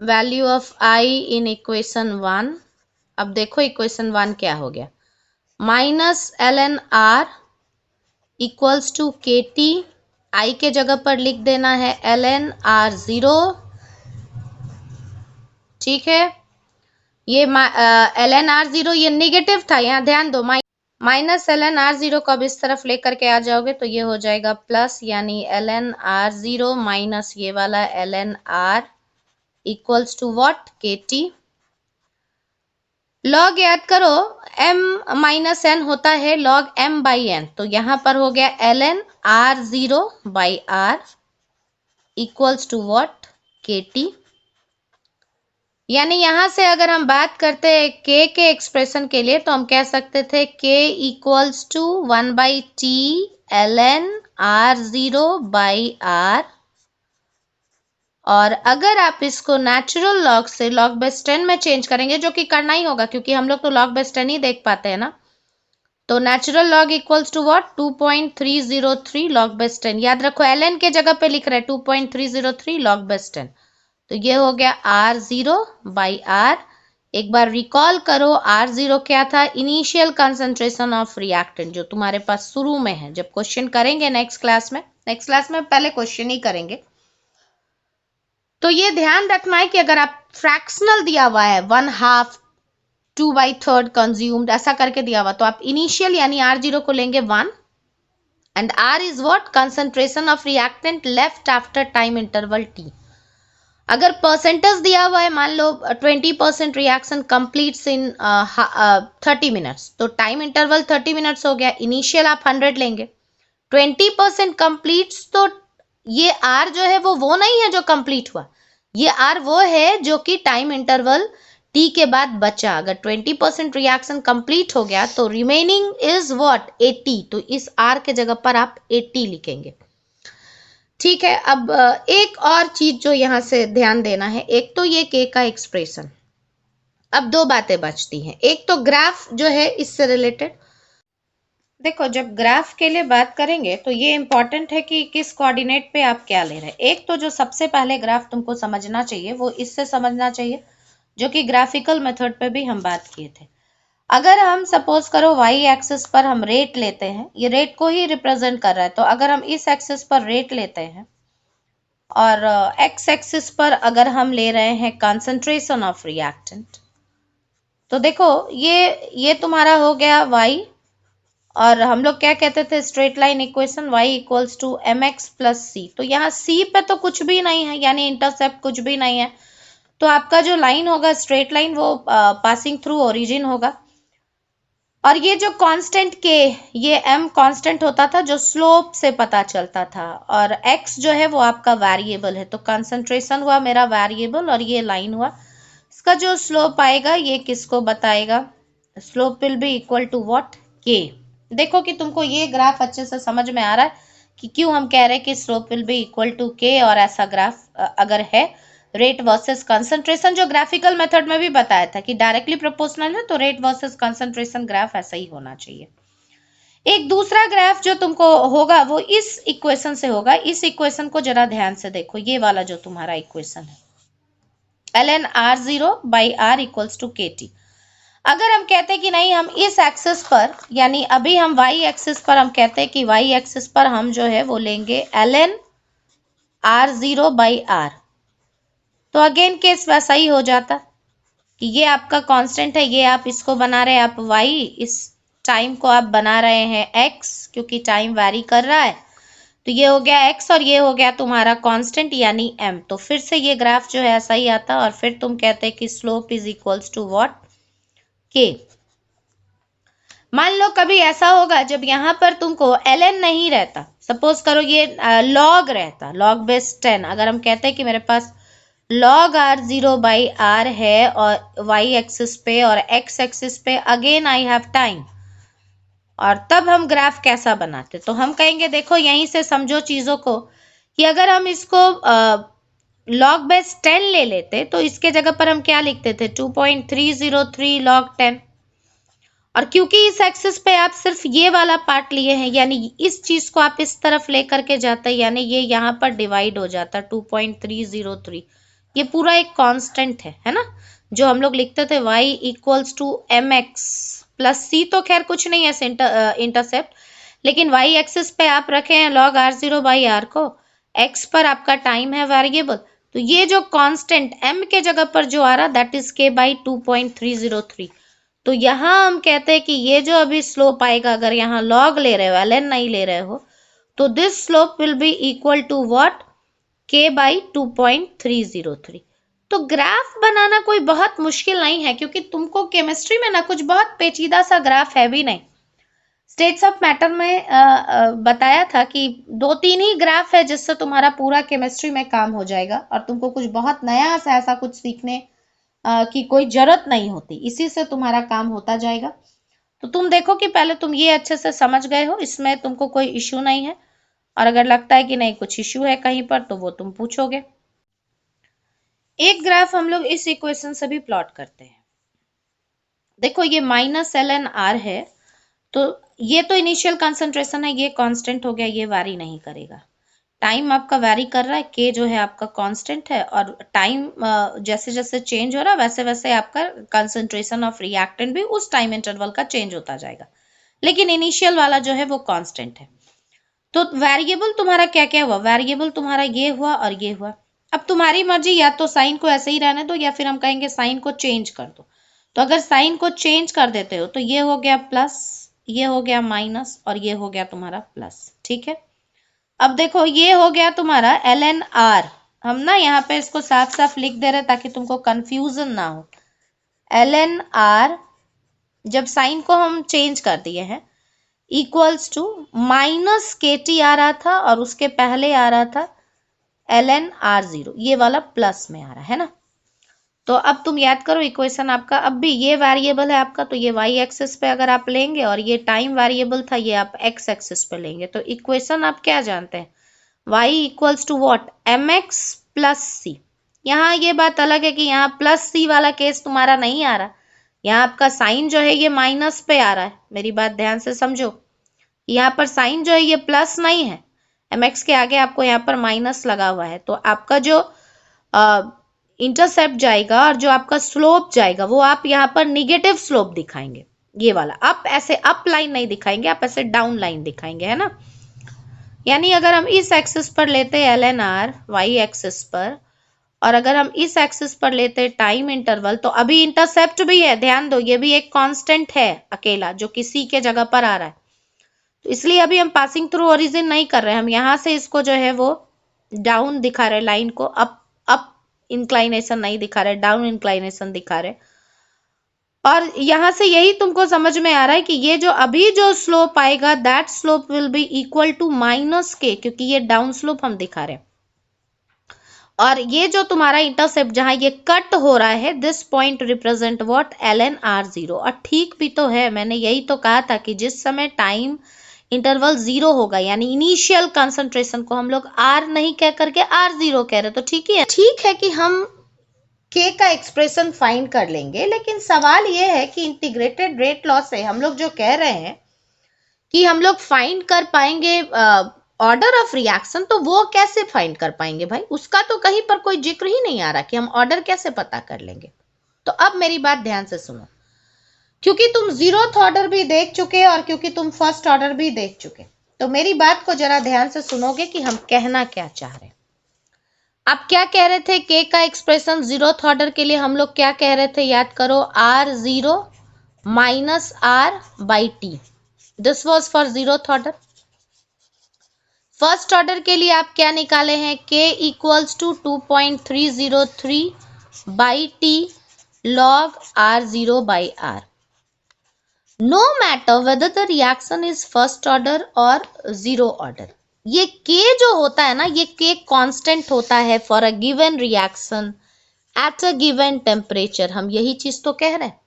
value of i in equation 1। अब देखो इक्वेशन 1 क्या हो गया, minus ln r equals to k t, i के जगह पर लिख देना है ln R0, ठीक है। ये ln R0 ये नेगेटिव था, यहाँ ध्यान दो, माइनस ln R0 को अब इस तरफ लेकर के आ जाओगे तो ये हो जाएगा प्लस, यानी ln R0 माइनस ये वाला ln R equals to what, k t. Log याद करो, m माइनस n होता है लॉग m बाई n, तो यहाँ पर हो गया ln R0 by R equals to what, k t. यानी यहां से अगर हम बात करते हैं k के एक्सप्रेशन के लिए, तो हम कह सकते थे k equals to 1 by t ln R0 by R, और अगर आप इसको नेचुरल लॉग से लॉग बेस 10 में चेंज करेंगे, जो कि करना ही होगा क्योंकि हम लोग तो लॉग बेस 10 ही देख पाते हैं ना, तो natural log equals to what, 2.303 log base 10। याद रखो ln के जगह पे लिख रहे हैं 2.303 लॉग बेस 10, तो ये हो गया R0 बाई R। एक बार रिकॉल करो, R0 क्या था, इनिशियल कंसंट्रेशन ऑफ रिएक्टेंट, जो तुम्हारे पास शुरू में है। जब क्वेश्चन करेंगे नेक्स्ट क्लास में पहले क्वेश्चन ही करेंगे, तो ये ध्यान रखना है कि अगर आप फ्रैक्शनल दिया हुआ है 1/2 2/3 कंज्यूम्ड ऐसा करके दिया हुआ, तो आप इनिशियल यानी R0 को लेंगे 1, and R is what, concentration of reactant left after time interval t। अगर परसेंटेज दिया हुआ है, मान लो 20% रिएक्शन कंप्लीट्स इन 30 मिनट्स, तो टाइम इंटरवल 30 मिनट्स हो गया, इनिशियल आप 100 लेंगे। 20% कंप्लीट्स, तो ये R जो है वो नहीं है जो कंप्लीट हुआ, ये R वो है जो कि टाइम इंटरवल t के बाद बचा। अगर 20% रिएक्शन कंप्लीट हो गया तो रिमेनिंग इज व्हाट, 80, तो इस R के जगह पर आप 80 लिखेंगे, ठीक है। अब एक और चीज जो यहां से ध्यान देना है, एक तो ये k का एक्सप्रेशन, अब दो बातें बचती हैं। एक तो ग्राफ जो है इससे रिलेटेड, देखो जब ग्राफ के लिए बात करेंगे तो ये इंपॉर्टेंट है कि किस कोऑर्डिनेट पे आप क्या ले रहे हैं। एक तो जो सबसे पहले ग्राफ तुमको समझना चाहिए वो इससे समझना चाहिए, जो कि ग्राफिकल मेथड पे भी हम बात किए थे। अगर हम सपोज करो वाई एक्सिस पर हम रेट लेते हैं, ये रेट को ही रिप्रेजेंट कर रहा है, तो अगर हम इस एक्सिस पर रेट लेते हैं और एक्स एक्सिस पर अगर हम ले रहे हैं कंसंट्रेशन ऑफ रिएक्टेंट, तो देखो ये तुम्हारा हो गया y, और हम लोग क्या कहते थे, straight line equation y equals to mx plus c। तो यहाँ c पे तो कुछ भी नहीं है, यानी इंटरसेप्ट कुछ भी नहीं है, तो आपका जो लाइन होगा स्ट्रेट लाइन वो पासिंग थ्रू ओरिजिन होगा। और ये जो कांस्टेंट k, ये m कांस्टेंट होता था जो स्लोप से पता चलता था, और x जो है वो आपका वेरिएबल है। तो कंसंट्रेशन हुआ मेरा वेरिएबल और ये लाइन हुआ, इसका जो स्लोप आएगा ये किसको बताएगा? Slope will be equal to what? k। देखो कि तुमको ये ग्राफ अच्छे से समझ में आ रहा है कि क्यों हम कह रहे हैं कि slope will be equal to k, और ऐसा ग्राफ अगर है रेट वर्सेस कंसंट्रेशन, जो ग्राफिकल मेथड में भी बताया था कि डायरेक्टली प्रोपोर्शनल है तो रेट वर्सेस कंसंट्रेशन ग्राफ ऐसा ही होना चाहिए। एक दूसरा ग्राफ जो तुमको होगा वो इस इक्वेशन से होगा। इस इक्वेशन को जरा ध्यान से देखो, ये वाला जो तुम्हारा इक्वेशन है, ln r0 by r equals to kt। अगर हम कहते हैं कि नहीं, हम इस एक्सिस पर, यानी अभी हम y एक्सिस पर, हम कहते हैं कि y एक्सिस पर हम जो है वो लेंगे ln r0 by r, तो अगेन केस वैसा ही हो जाता कि ये आपका कांस्टेंट है, ये आप इसको बना रहे हैं आप y, इस टाइम को आप बना रहे हैं x, क्योंकि टाइम वैरी कर रहा है, तो ये हो गया x और ये हो गया तुम्हारा कांस्टेंट यानी m। तो फिर से ये ग्राफ जो है ऐसा ही आता, और फिर तुम कहते हैं कि slope is equals to what? k। मान लो कभी ऐसा होगा जब यहाँ पर तुमको ln नहीं रहता, सपोज करो ये log रहता, log बेस 10, अगर हम कहते हैं कि मेरे पास log r0 बाई r है और y एक्सिस पे और x एक्सिस पे अगेन आई हैव टाइम, और तब हम ग्राफ कैसा बनाते? तो हम कहेंगे, देखो यहीं से समझो चीजों को, कि अगर हम इसको log बेस 10 ले लेते तो इसके जगह पर हम क्या लिखते थे? 2.303 log 10। और क्योंकि इस एक्सिस पे आप सिर्फ ये वाला पार्ट लिए हैं, यानी इस चीज को आप इस तरफ लेकर के जाते हैं, यानी ये यहाँ पर डिवाइड हो जाता 2.303। ये पूरा एक कांस्टेंट है ना, जो हम लोग लिखते थे y equals to mx plus c, तो खैर कुछ नहीं है इंटरसेप्ट, लेकिन y एक्सिस पे आप रखे हैं log r0 बाई r को, x पर आपका टाइम है वेरिएबल, तो ये जो कांस्टेंट m के जगह पर जो आ रहा दैट इज k बाई 2.303। तो यहाँ हम कहते हैं कि ये जो अभी स्लोप आएगा, अगर यहाँ log ले रहे हो, ln नहीं ले रहे हो, तो this slope will be equal to what? k by 2.303। तो ग्राफ बनाना कोई बहुत मुश्किल नहीं है, क्योंकि तुमको केमिस्ट्री में ना कुछ बहुत पेचीदा सा ग्राफ है भी नहीं। स्टेट्स ऑफ मैटर में बताया था कि 2-3 ही ग्राफ है जिससे तुम्हारा पूरा केमिस्ट्री में काम हो जाएगा, और तुमको कुछ बहुत नया सा ऐसा कुछ सीखने की कोई जरूरत नहीं होती, इसी से तुम्हारा काम होता जाएगा। तो तुम देखो कि पहले तुम ये अच्छे से समझ गए हो, इसमें तुमको कोई इश्यू नहीं है, और अगर लगता है कि नहीं कुछ इश्यू है कहीं पर तो वो तुम पूछोगे। एक ग्राफ हम लोग इस इक्वेशन से भी प्लॉट करते हैं। देखो ये माइनस ln r है, तो ये तो इनिशियल कंसंट्रेशन है, ये कांस्टेंट हो गया, ये वैरी नहीं करेगा। टाइम आपका वैरी कर रहा है, के जो है आपका कांस्टेंट है, और टाइम जैसे जैसे चेंज हो रहा है वैसे वैसे आपका कंसंट्रेशन ऑफ रिएक्टेंट भी उस टाइम इंटरवल का चेंज होता जाएगा, लेकिन इनिशियल वाला जो है वो कांस्टेंट है। तो वेरिएबल तुम्हारा क्या क्या हुआ? वेरिएबल तुम्हारा ये हुआ और ये हुआ। अब तुम्हारी मर्जी, या तो साइन को ऐसे ही रहने दो, या फिर हम कहेंगे साइन को चेंज कर दो। तो अगर साइन को चेंज कर देते हो तो ये हो गया प्लस, ये हो गया माइनस, और ये हो गया तुम्हारा प्लस। ठीक है, अब देखो ये हो गया तुम्हारा ln r, हम ना यहाँ पे इसको साफ साफ लिख दे रहे ताकि तुमको कंफ्यूजन ना हो। ln r जब साइन को हम चेंज कर दिए हैं इक्वल्स टू माइनस KT आ रहा था, और उसके पहले आ रहा था ln r0, ये वाला प्लस में आ रहा है ना। तो अब तुम याद करो इक्वेशन आपका, अब भी ये वेरिएबल है आपका, तो ये y एक्सिस पे अगर आप लेंगे, और ये टाइम वेरिएबल था, ये आप x एक्सिस पे लेंगे, तो इक्वेशन आप क्या जानते हैं? y equals to what? mx plus c। यहाँ ये बात अलग है कि यहाँ प्लस c वाला केस तुम्हारा नहीं आ रहा, यहाँ आपका साइन जो है ये माइनस पे आ रहा है, मेरी बात ध्यान से समझो। यहाँ पर साइन जो है ये प्लस नहीं है, mx के आगे आपको यहाँ पर माइनस लगा हुआ है, तो आपका जो इंटरसेप्ट जाएगा और जो आपका स्लोप जाएगा वो आप यहाँ पर निगेटिव स्लोप दिखाएंगे, ये वाला। अप ऐसे अप लाइन नहीं दिखाएंगे, आप ऐसे डाउन लाइन दिखाएंगे, है ना। यानी अगर हम इस एक्सिस पर लेते हैं ln r y एक्सिस पर, और अगर हम इस एक्सिस पर लेते हैं टाइम इंटरवल, तो अभी इंटरसेप्ट भी है, ध्यान दो, ये भी एक कांस्टेंट है अकेला जो किसी के जगह पर आ रहा है, तो इसलिए अभी हम पासिंग थ्रू ओरिजिन नहीं कर रहे हैं, हम यहाँ से इसको जो है वो डाउन दिखा रहे, लाइन को अप इंक्लाइनेशन नहीं दिखा रहे, डाउन इंक्लाइनेशन दिखा रहे। और यहाँ से यही तुमको समझ में आ रहा है कि ये जो अभी जो स्लोप आएगा that slope will be equal to minus k, क्योंकि ये डाउन स्लोप हम दिखा रहे हैं। और ये जो तुम्हारा इंटरसेप्ट जहां ये कट हो रहा है, this point represent what, ln r0। और ठीक भी तो है, मैंने यही तो कहा था कि जिस समय टाइम इंटरवल 0 होगा यानी इनिशियल कंसंट्रेशन को हम लोग r नहीं कह करके r0 कह रहे, तो ठीक ही है। ठीक है कि हम k का एक्सप्रेशन फाइंड कर लेंगे, लेकिन सवाल ये है कि इंटीग्रेटेड रेट लॉ से हम लोग जो कह रहे हैं कि हम लोग फाइंड कर पाएंगे ऑर्डर ऑफ रिएक्शन, तो वो कैसे फाइंड कर पाएंगे भाई? उसका तो कहीं पर कोई जिक्र ही नहीं आ रहा कि हम ऑर्डर कैसे पता कर लेंगे। तो अब मेरी बात ध्यान से सुनो, क्योंकि तुम 0th ऑर्डर भी देख चुके और क्योंकि तुम फर्स्ट ऑर्डर भी देख चुके, तो मेरी बात को जरा ध्यान से सुनोगे कि हम कहना क्या चाह रहे हैं। आप क्या कह रहे थे? के का एक्सप्रेशन 0th ऑर्डर के लिए हम लोग क्या कह रहे थे? याद करो, r0 minus r by t. This was for 0th order. First order के लिए आप क्या निकाले हैं? k equals to 2.303 by t log r0 by r। No matter whether the reaction is first order और 0 ऑर्डर, ये k जो होता है ना, ये k कांस्टेंट होता है for a given reaction at a given temperature. हम यही चीज तो कह रहे हैं।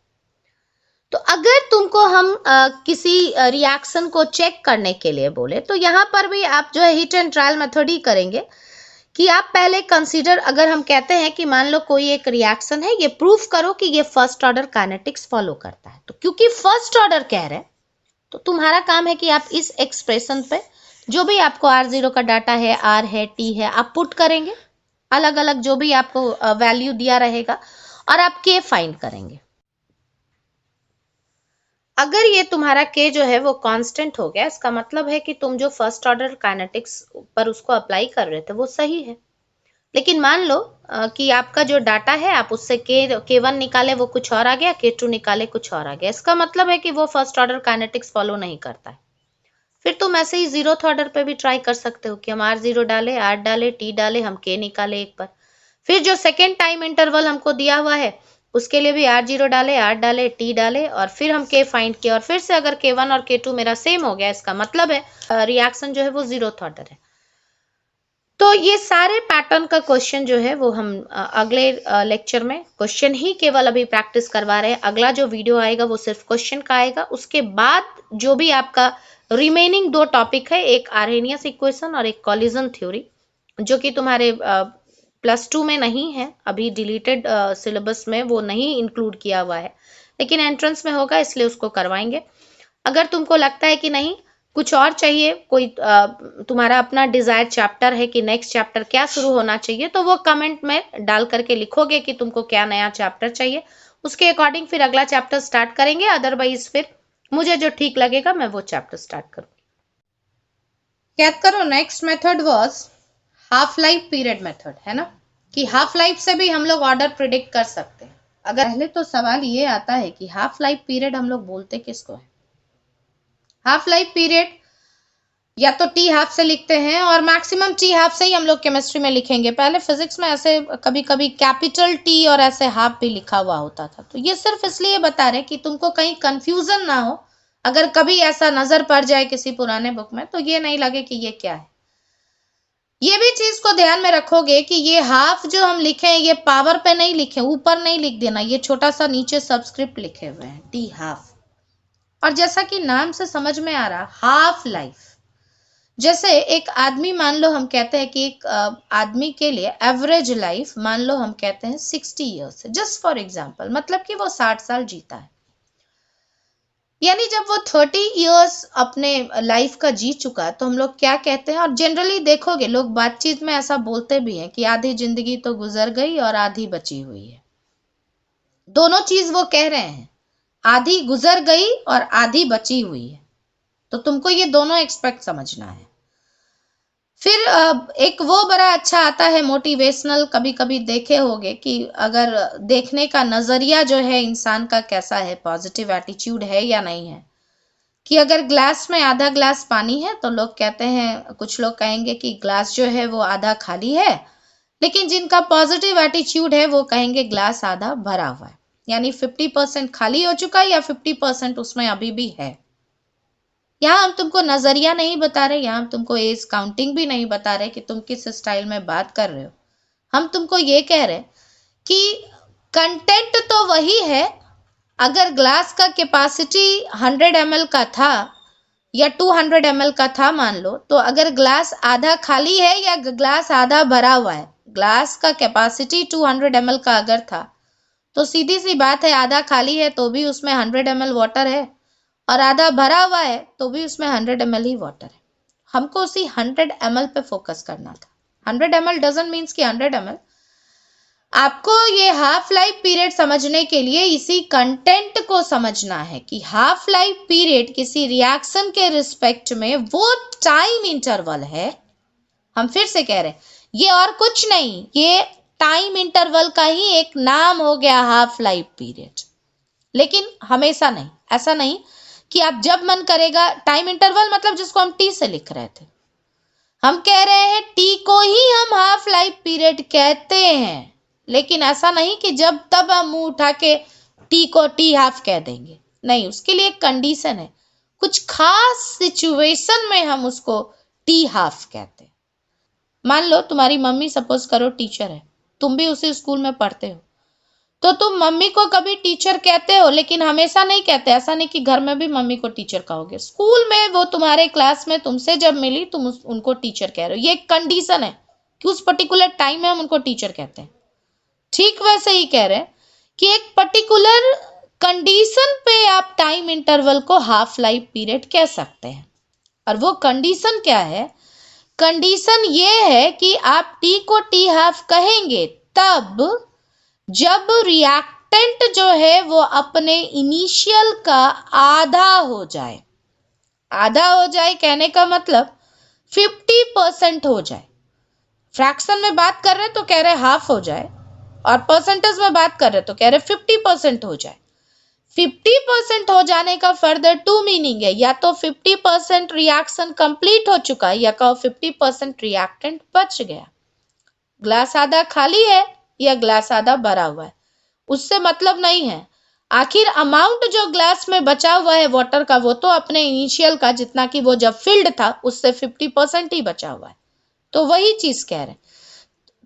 तो अगर तुमको हम किसी रिएक्शन को चेक करने के लिए बोले, तो यहाँ पर भी आप जो है हिट एंड ट्रायल मेथड ही करेंगे कि आप पहले कंसीडर, अगर हम कहते हैं कि मान लो कोई एक रिएक्शन है, ये प्रूफ करो कि ये फर्स्ट ऑर्डर काइनेटिक्स फॉलो करता है। तो क्योंकि फर्स्ट ऑर्डर कह रहे हैं, तो तुम्हारा काम है कि आप इस एक्सप्रेशन पे जो भी आपको r0 का डाटा है, r है, t है, आप पुट करेंगे, अलग अलग जो भी आपको वैल्यू दिया रहेगा, और आप k फाइंड करेंगे। अगर ये तुम्हारा k जो है वो कांस्टेंट हो गया, इसका मतलब है कि तुम जो फर्स्ट ऑर्डर काइनेटिक्स पर उसको अप्लाई कर रहे थे वो सही है। लेकिन मान लो कि आपका जो डाटा है, आप उससे k1 निकाले वो कुछ और आ गया, k2 निकाले कुछ और आ गया, इसका मतलब है कि वो फर्स्ट ऑर्डर काइनेटिक्स फॉलो नहीं करता है। फिर तुम ऐसे ही 0th ऑर्डर पे भी ट्राई कर सकते हो कि हम r0 डाले, r डाले, t डाले, हम k निकाले एक बार। फिर जो सेकेंड टाइम इंटरवल हमको दिया हुआ है उसके लिए भी r0 डाले, r डाले, t डाले, और फिर हम k फाइंड किया, और फिर से अगर k1 और k2 मेरा सेम हो गया, इसका मतलब है रिएक्शन जो है वो 0th ऑर्डर है। तो ये सारे पैटर्न का क्वेश्चन जो है वो हम अगले लेक्चर में क्वेश्चन ही केवल अभी प्रैक्टिस करवा रहे हैं। अगला जो वीडियो आएगा वो सिर्फ क्वेश्चन का आएगा। उसके बाद जो भी आपका रिमेनिंग 2 टॉपिक है, एक आर्हेनियस इक्वेशन और एक कॉलिजन थ्योरी, जो कि तुम्हारे +2 में नहीं है, अभी डिलीटेड सिलेबस में वो नहीं इंक्लूड किया हुआ है, लेकिन एंट्रेंस में होगा, इसलिए उसको करवाएंगे। अगर तुमको लगता है कि नहीं कुछ और चाहिए, कोई तुम्हारा अपना डिजायर चैप्टर है कि नेक्स्ट चैप्टर क्या शुरू होना चाहिए, तो वो कमेंट में डाल करके लिखोगे कि तुमको क्या नया चैप्टर चाहिए, उसके अकॉर्डिंग फिर अगला चैप्टर स्टार्ट करेंगे। अदरवाइज फिर मुझे जो ठीक लगेगा मैं वो चैप्टर स्टार्ट करूंगी। याद करो, next method was half life period method, है ना, कि हाफ लाइफ से भी हम लोग ऑर्डर प्रिडिक्ट कर सकते हैं। अगर पहले तो सवाल ये आता है कि हाफ लाइफ पीरियड हम लोग बोलते किसको है? हाफ लाइफ पीरियड या तो टी हाफ से लिखते हैं, और मैक्सिमम टी हाफ से ही हम लोग केमिस्ट्री में लिखेंगे। पहले फिजिक्स में ऐसे कभी कभी कैपिटल टी और ऐसे हाफ भी लिखा हुआ होता था। तो ये सिर्फ इसलिए बता रहे कि तुमको कहीं कंफ्यूजन ना हो, अगर कभी ऐसा नजर पड़ जाए किसी पुराने बुक में तो ये नहीं लगे कि ये क्या है। ये भी चीज को ध्यान में रखोगे कि ये हाफ जो हम लिखे हैं ये पावर पे नहीं लिखे, ऊपर नहीं लिख देना, ये छोटा सा नीचे सबस्क्रिप्ट लिखे हुए हैं, टी हाफ। और जैसा कि नाम से समझ में आ रहा, हाफ लाइफ, जैसे एक आदमी, मान लो हम कहते हैं कि एक आदमी के लिए एवरेज लाइफ मान लो हम कहते हैं 60 ईयर्स है, जस्ट फॉर एग्जांपल, मतलब कि वो 60 साल जीता है। यानी जब वो 30 ईयर्स अपने लाइफ का जी चुका, तो हम लोग क्या कहते हैं, और जनरली देखोगे लोग बातचीत में ऐसा बोलते भी हैं कि आधी जिंदगी तो गुजर गई और आधी बची हुई है। दोनों चीज वो कह रहे हैं, आधी गुजर गई और आधी बची हुई है। तो तुमको ये दोनों एक्सपेक्ट समझना है। फिर एक वो बड़ा अच्छा आता है मोटिवेशनल, कभी कभी देखे होगे कि अगर देखने का नजरिया जो है इंसान का कैसा है, पॉजिटिव एटीट्यूड है या नहीं है, कि अगर ग्लास में आधा ग्लास पानी है तो लोग कहते हैं, कुछ लोग कहेंगे कि ग्लास जो है वो आधा खाली है, लेकिन जिनका पॉजिटिव एटीट्यूड है वो कहेंगे ग्लास आधा भरा हुआ है। यानी 50% खाली हो चुका है या 50% उसमें अभी भी है। यहाँ हम तुमको नजरिया नहीं बता रहे, यहाँ हम तुमको एज काउंटिंग भी नहीं बता रहे कि तुम किस स्टाइल में बात कर रहे हो। हम तुमको ये कह रहे कि कंटेंट तो वही है। अगर ग्लास का कैपेसिटी 100 ml का था या 200 ml का था मान लो, तो अगर ग्लास आधा खाली है या ग्लास आधा भरा हुआ है, ग्लास का कैपेसिटी 200 ml का अगर था तो सीधी सी बात है, आधा खाली है तो भी उसमें 100 ml वाटर है और आधा भरा हुआ है तो भी उसमें 100 ml ही वाटर है। हमको उसी 100 ml पे फोकस करना था। 100 ml डजंट मीन्स कि 100 ml। आपको ये हाफ लाइफ पीरियड समझने के लिए इसी कंटेंट को समझना है कि हाफ लाइफ पीरियड किसी रिएक्शन के रिस्पेक्ट में वो टाइम इंटरवल है। हम फिर से कह रहे हैं, ये और कुछ नहीं, ये टाइम इंटरवल का ही एक नाम हो गया हाफ लाइफ पीरियड। लेकिन हमेशा नहीं, ऐसा नहीं कि आप जब मन करेगा, टाइम इंटरवल मतलब जिसको हम टी से लिख रहे थे, हम कह रहे हैं टी को ही हम हाफ लाइफ पीरियड कहते हैं। लेकिन ऐसा नहीं कि जब तब हम मुंह उठा के टी को टी हाफ कह देंगे, नहीं, उसके लिए एक कंडीशन है। कुछ खास सिचुएशन में हम उसको टी हाफ कहते हैं। मान लो तुम्हारी मम्मी सपोज करो टीचर है, तुम भी उसी स्कूल में पढ़ते हो, तो तुम मम्मी को कभी टीचर कहते हो, लेकिन हमेशा नहीं कहते। ऐसा नहीं कि घर में भी मम्मी को टीचर कहोगे, स्कूल में वो तुम्हारे क्लास में तुमसे जब मिली तुम उनको टीचर कह रहे हो। ये एक कंडीशन है कि उस पर्टिकुलर टाइम में हम उनको टीचर कहते हैं। ठीक वैसे ही कह रहे हैं कि एक पर्टिकुलर कंडीशन पे आप टाइम इंटरवल को हाफ लाइफ पीरियड कह सकते हैं। और वो कंडीशन क्या है? कंडीशन ये है कि आप टी को टी हाफ कहेंगे तब जब रिएक्टेंट जो है वो अपने इनिशियल का आधा हो जाए। आधा हो जाए कहने का मतलब 50% हो जाए। फ्रैक्शन में बात कर रहे तो कह रहे हाफ हो जाए, और परसेंटेज में बात कर रहे तो कह रहे 50% हो जाए। 50% हो जाने का फर्दर टू मीनिंग है, या तो 50% रिएक्शन कंप्लीट हो चुका है या कहो 50% रिएक्टेंट बच गया। ग्लास आधा खाली है या ग्लास आधा भरा हुआ है, उससे मतलब नहीं है। आखिर अमाउंट जो ग्लास में बचा हुआ है वाटर का, वो तो अपने इनिशियल का जितना कि वो जब फिल्ड था उससे 50% ही बचा हुआ है। तो वही चीज कह रहे हैं।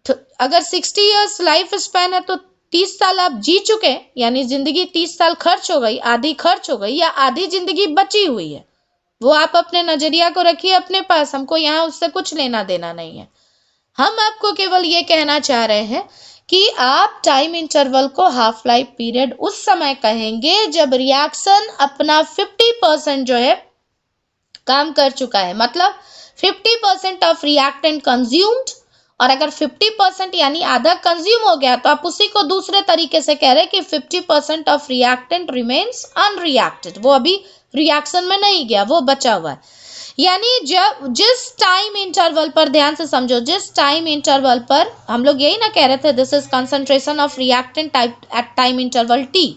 तो अगर 60 इयर्स लाइफ स्पैन है तो 30 साल आप जी चुके, यानी जिंदगी 30 साल खर्च हो गई, आधी खर्च हो गई या आधी जिंदगी बची हुई है। वो आप अपने नजरिया को रखिए अपने पास, हमको यहाँ उससे कुछ लेना देना नहीं है। हम आपको केवल ये कहना चाह रहे हैं कि आप टाइम इंटरवल को हाफ लाइफ पीरियड उस समय कहेंगे जब रिएक्शन अपना 50% जो है काम कर चुका है, मतलब 50% ऑफ रिएक्टेंट कंज्यूम्ड। और अगर 50% यानी आधा कंज्यूम हो गया तो आप उसी को दूसरे तरीके से कह रहे हैं कि 50% ऑफ रिएक्टेंट रिमेन्स अनरिएक्टेड, वो अभी रिएक्शन में नहीं गया, वो बचा हुआ है। यानी जब जिस टाइम इंटरवल पर, ध्यान से समझो, जिस टाइम इंटरवल पर हम लोग यही ना कह रहे थे this is concentration of reactant at time interval T,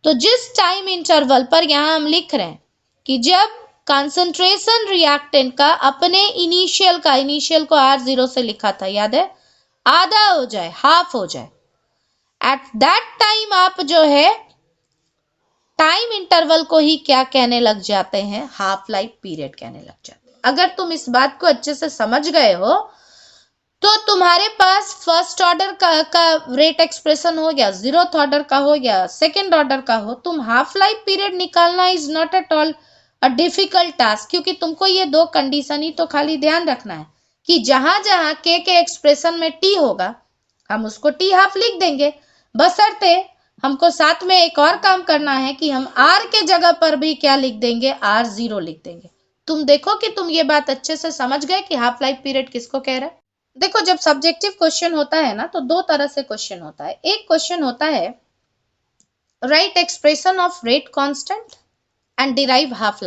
तो जिस टाइम इंटरवल पर यहां हम लिख रहे हैं कि जब कंसंट्रेशन रिएक्टेंट का अपने इनिशियल का, इनिशियल को R0 से लिखा था याद है, आधा हो जाए, हाफ हो जाए, एट दैट टाइम आप जो है टाइम इंटरवल को ही क्या कहने लग जाते हैं, हाफ लाइफ पीरियड कहने लग जाते हैं। अगर तुम इस बात को अच्छे से समझ गए हो तो तुम्हारे पास फर्स्ट ऑर्डर का रेट एक्सप्रेशन हो गया, जीरोथ ऑर्डर का हो गया, सेकेंड ऑर्डर का हो, तुम हाफ लाइफ पीरियड निकालना is not at all a difficult task, क्योंकि तुमको ये दो कंडीशन ही तो खाली ध्यान रखना है कि जहां जहां के एक्सप्रेशन में टी होगा हम उसको टी हाफ लिख देंगे, बशर्ते हमको साथ में एक और काम करना है कि हम आर के जगह पर भी क्या लिख देंगे, R0 लिख देंगे। तुम देखो कि तुम ये बात अच्छे से समझ गए कि हाफ लाइफ पीरियड किसको कह रहा है। देखो, जब सब्जेक्टिव क्वेश्चन होता है ना तो दो तरह से क्वेश्चन होता है। एक क्वेश्चन होता है right expression of rate constant and derive half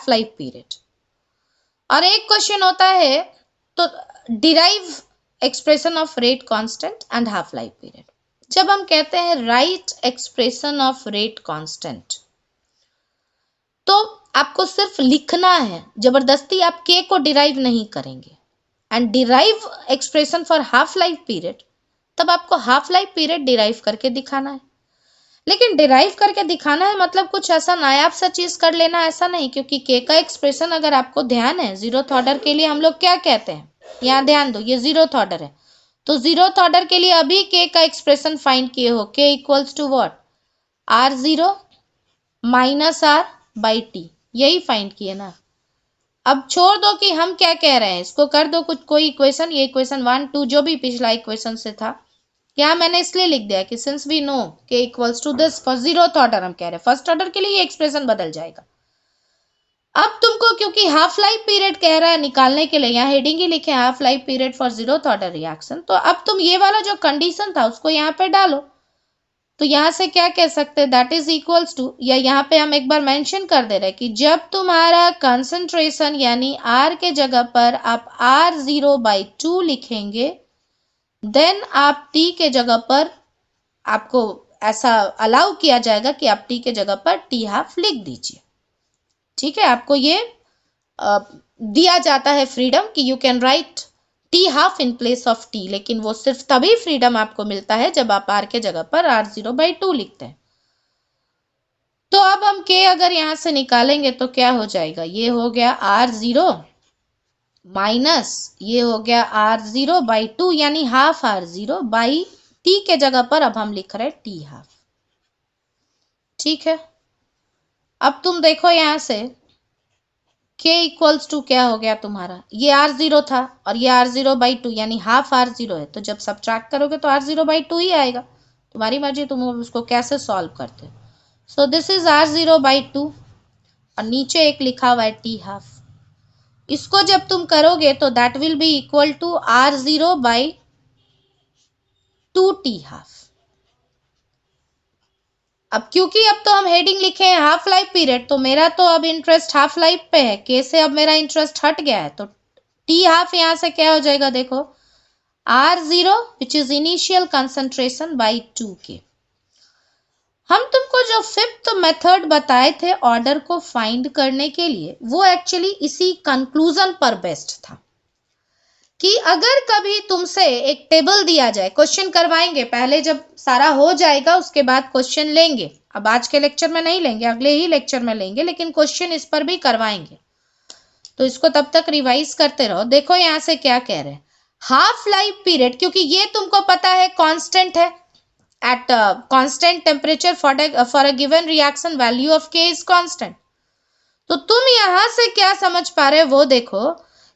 life period, और एक क्वेश्चन होता है तो derive expression of rate constant and half life period. जब हम कहते हैं right expression of rate constant, तो आपको सिर्फ लिखना है, जबरदस्ती आप के को डिराइव नहीं करेंगे। And derive expression for half life period, तब आपको हाफ लाइफ पीरियड डिराइव करके दिखाना है। लेकिन डिराइव करके दिखाना है मतलब कुछ ऐसा नायाब सा चीज कर लेना, ऐसा नहीं, क्योंकि के का एक्सप्रेशन अगर आपको ध्यान है जीरोथ ऑर्डर के लिए हम लोग क्या कहते हैं, यहाँ ध्यान दो, ये जीरोथ ऑर्डर है, तो जीरोथ ऑर्डर के लिए अभी के का एक्सप्रेशन फाइंड किए हो, k equals to what, R0 minus R by t, यही फाइंड किए ना। अब छोड़ दो कि हम क्या कह रहे हैं, इसको कर दो कुछ कोई इक्वेशन, ये इक्वेशन 1 2 जो भी पिछला इक्वेशन से था, क्या मैंने इसलिए लिख दिया कि since we know k equals to this for zeroth order, हम कह रहे हैं फर्स्ट ऑर्डर के लिए ये एक्सप्रेशन बदल जाएगा। अब तुमको क्योंकि हाफ लाइफ पीरियड कह रहा है निकालने के लिए, यहाँ हेडिंग ही लिखे half life period for zeroth order reaction, तो अब तुम ये वाला जो कंडीशन था उसको यहाँ पे डालो, तो यहां से क्या कह सकते हैं, दैट इज इक्वल्स टू, या यहाँ पे हम एक बार मेंशन कर दे रहे हैं कि जब तुम्हारा कंसंट्रेशन यानी R के जगह पर आप R0/2 लिखेंगे, देन आप T के जगह पर आपको ऐसा अलाउ किया जाएगा कि आप T के जगह पर T½ लिख दीजिए। ठीक है, आपको ये दिया जाता है फ्रीडम कि you can write T½ in place of T, लेकिन वो सिर्फ तभी फ्रीडम आपको मिलता है जब आप R के जगह पर R0/2 लिखते हैं। तो अब हम K अगर यहां से निकालेंगे तो क्या हो जाएगा, ये हो गया R0 माइनस ये हो गया R0/2 यानी हाफ R0 बाई T के जगह पर अब हम लिख रहे हैं T½ ठीक है। अब तुम देखो यहां से K इक्वल्स टू क्या हो गया तुम्हारा, ये R0 था और ये R0/2 यानी हाफ R0 है, तो जब सब्ट्रैक्ट करोगे तो R0/2 ही आएगा, तुम्हारी मर्जी तुम उसको कैसे सॉल्व करते हो। सो दिस इज R0/2 और नीचे एक लिखा हुआ है T½ इसको जब तुम करोगे तो that will be equal to R0/2 T½ अब क्योंकि अब तो हम हेडिंग लिखे हैं हाफ लाइफ पीरियड, तो मेरा तो अब इंटरेस्ट हाफ लाइफ पे है, के से अब मेरा इंटरेस्ट हट गया है, तो T½ यहां से क्या हो जाएगा, देखो R0 which is initial concentration by 2K। हम तुमको जो फिफ्थ मेथड बताए थे ऑर्डर को फाइंड करने के लिए, वो एक्चुअली इसी कंक्लूजन पर बेस्ड था कि अगर कभी तुमसे एक टेबल दिया जाए, क्वेश्चन करवाएंगे पहले, जब सारा हो जाएगा उसके बाद क्वेश्चन लेंगे, अब आज के लेक्चर में नहीं लेंगे, अगले ही लेक्चर में लेंगे, लेकिन क्वेश्चन इस पर भी करवाएंगे, तो इसको तब तक रिवाइज करते रहो। देखो यहां से क्या कह रहे हैं, हाफ लाइफ पीरियड, क्योंकि ये तुमको पता है कांस्टेंट है, at constant temperature for a given reaction value of K is constant। तो तुम यहां से क्या समझ पा रहे हो वो देखो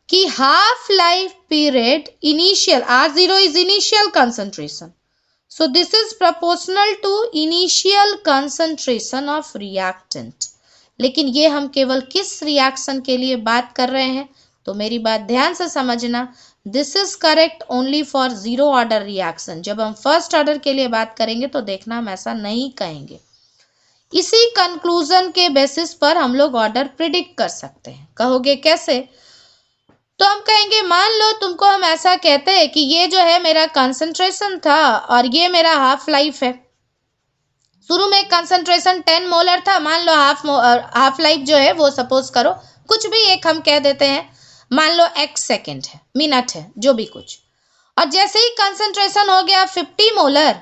कि half life period initial R0 is initial concentration, so this is proportional to initial concentration of reactant। लेकिन ये हम केवल किस रिएक्शन के लिए बात कर रहे हैं, तो मेरी बात ध्यान से समझना, this is correct only for zero order reaction. जब हम फर्स्ट ऑर्डर के लिए बात करेंगे तो देखना हम ऐसा नहीं कहेंगे। इसी कंक्लूजन के बेसिस पर हम लोग ऑर्डर प्रिडिक्ट कर सकते हैं। कहोगे कैसे, तो हम कहेंगे मान लो तुमको हम ऐसा कहते हैं कि ये जो है मेरा कंसंट्रेशन था और ये मेरा हाफ लाइफ है। शुरू में कंसंट्रेशन 10 मोलर था, मान लो हाफ लाइफ जो है वो सपोज करो कुछ भी एक हम कह देते हैं, मान लो x सेकेंड है, मिनट है, जो भी कुछ, और जैसे ही कंसंट्रेशन हो गया 50 मोलर,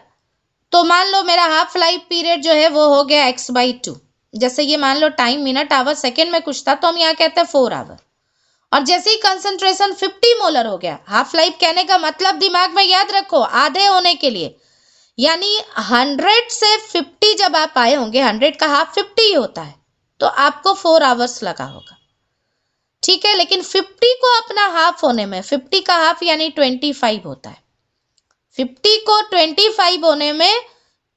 तो मान लो मेरा हाफ लाइफ पीरियड जो है वो हो गया x/2। जैसे ये मान लो टाइम मिनट आवर सेकेंड में कुछ था, तो हम यहाँ कहते हैं 4 आवर, और जैसे ही कंसंट्रेशन 50 मोलर हो गया, हाफ लाइफ कहने का मतलब दिमाग में याद रखो आधे होने के लिए, यानी 100 से 50 जब आप आए होंगे, 100 का हाफ 50 ही होता है, तो आपको 4 आवर्स लगा होगा, ठीक है। लेकिन 50 को अपना हाफ होने में, 50 का हाफ यानी 25 होता है, 50 को 25 होने में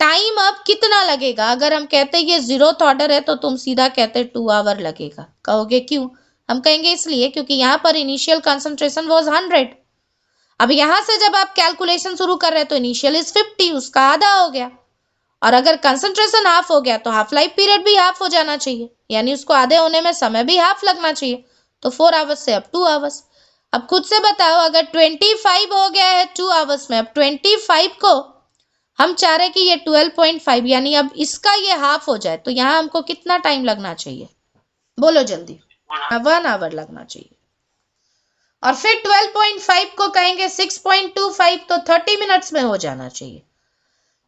टाइम अब कितना लगेगा। अगर हम कहते हैं ये जीरोथ ऑर्डर है तो तुम सीधा कहते 2 आवर लगेगा। कहोगे क्यों, हम कहेंगे इसलिए क्योंकि यहाँ पर इनिशियल कंसंट्रेशन वाज 100। अब यहां से जब आप कैलकुलेशन शुरू कर रहे हैं तो इनिशियल इज 50, उसका आधा हो गया, और अगर कंसंट्रेशन हाफ हो गया तो हाफ लाइफ पीरियड भी हाफ हो जाना चाहिए, यानी उसको आधे होने में समय भी हाफ लगना चाहिए, तो 4 आवर्स से अब 2 आवर्स। अब खुद से बताओ, अगर 25 हो गया है 2 आवर्स में, अब 25 को हम चाह रहे कि ये 12.5 यानी अब इसका ये हाफ हो जाए, तो यहाँ हमको कितना टाइम लगना चाहिए, बोलो जल्दी, 1 आवर लगना चाहिए। और फिर 12.5 को कहेंगे 6.25, तो 30 मिनट्स में हो जाना चाहिए।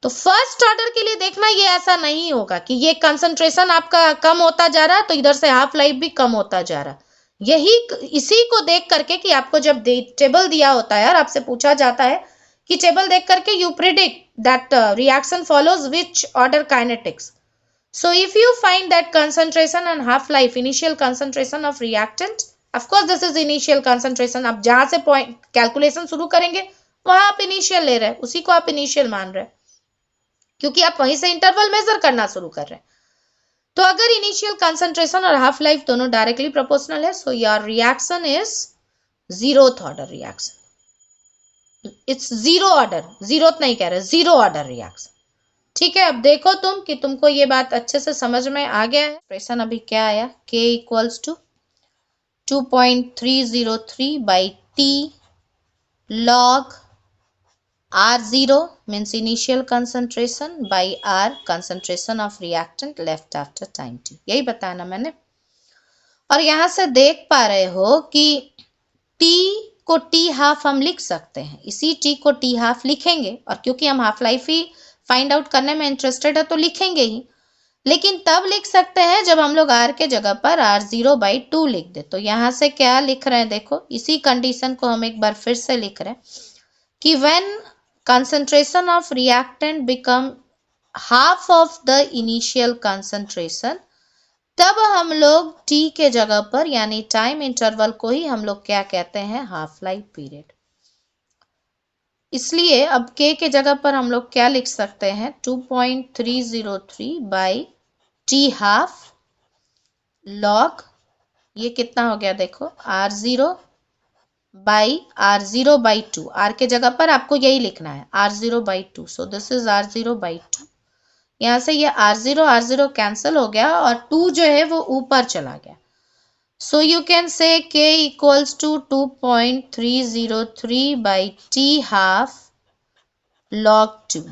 तो फर्स्ट ऑर्डर के लिए देखना ये ऐसा नहीं होगा कि ये कंसंट्रेशन आपका कम होता जा रहा है तो इधर से हाफ लाइफ भी कम होता जा रहा है। यही इसी को देख करके कि आपको जब टेबल दिया होता है और आपसे पूछा जाता है कि टेबल देख करके you predict that reaction follows which order kinetics. So if you find that concentration and half-life, initial concentration of reactant, of course this is initial concentration, आप जहां से पॉइंट कैलकुलेशन शुरू करेंगे वहां आप इनिशियल ले रहे हैं, उसी को आप इनिशियल मान रहे हैं क्योंकि आप वहीं से इंटरवल मेजर करना शुरू कर रहे हैं। तो अगर इनिशियल कंसंट्रेशन और हाफ लाइफ दोनों डायरेक्टली प्रोपोर्शनल है, so your reaction is zeroth order reaction. It's zero order, zeroth नहीं कह रहे, जीरो ऑर्डर रिएक्शन। ठीक है, अब देखो तुम कि तुमको ये बात अच्छे से समझ में आ गया है। एक्सप्रेशन अभी क्या आया, K equals to 2.303 by T log R0 means initial concentration by R concentration of reactant left after time t, यही बताया मैंने। और यहां से देख पा रहे हो कि T को T हाफ हम लिख सकते हैं, इसी T को T हाफ लिखेंगे और क्योंकि हम हाफ लाइफ ही फाइंड आउट करने में इंटरेस्टेड है तो लिखेंगे ही, लेकिन तब लिख सकते हैं जब हम लोग R के जगह पर R0/2 लिख दे। तो यहां से क्या लिख रहे हैं, देखो इसी कंडीशन को हम एक बार फिर से लिख रहे हैं कि when concentration of reactant become half of the initial concentration, तब हम लोग T के जगह पर यानी टाइम इंटरवल को ही हम लोग क्या कहते हैं, हाफ लाइफ पीरियड। इसलिए अब K के जगह पर हम लोग क्या लिख सकते हैं, 2.303 बाई T हाफ लॉग, ये कितना हो गया देखो, R0/2, R के जगह पर आपको यही लिखना है R0/2, so this is R0/2। यहाँ से ये R0 कैंसिल हो गया और 2 जो है वो ऊपर चला गया। So you can say K equals to 2.303 by T half log 2।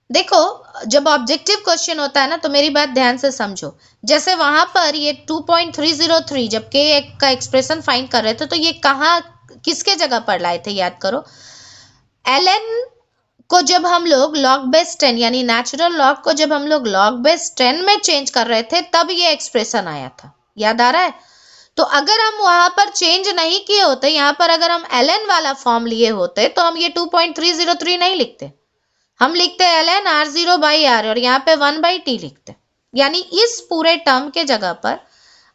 देखो जब ऑब्जेक्टिव क्वेश्चन होता है ना तो मेरी बात ध्यान से समझो, जैसे वहां पर ये 2.303 जब K का एक्सप्रेशन फाइंड कर रहे थे तो ये कहाँ किसके जगह पर लाए थे, याद करो, ln को जब हम लोग log बेस 10 यानी नेचुरल लॉग को जब हम लोग log बेस 10 में चेंज कर रहे थे तब ये एक्सप्रेशन आया था, याद आ रहा है। तो अगर हम वहां पर चेंज नहीं किए होते, यहाँ पर अगर हम ln वाला फॉर्म लिए होते तो हम ये 2.303 नहीं लिखते, हम लिखते ln R0/R और यहाँ पे 1/T लिखते। यानी इस पूरे टर्म के जगह पर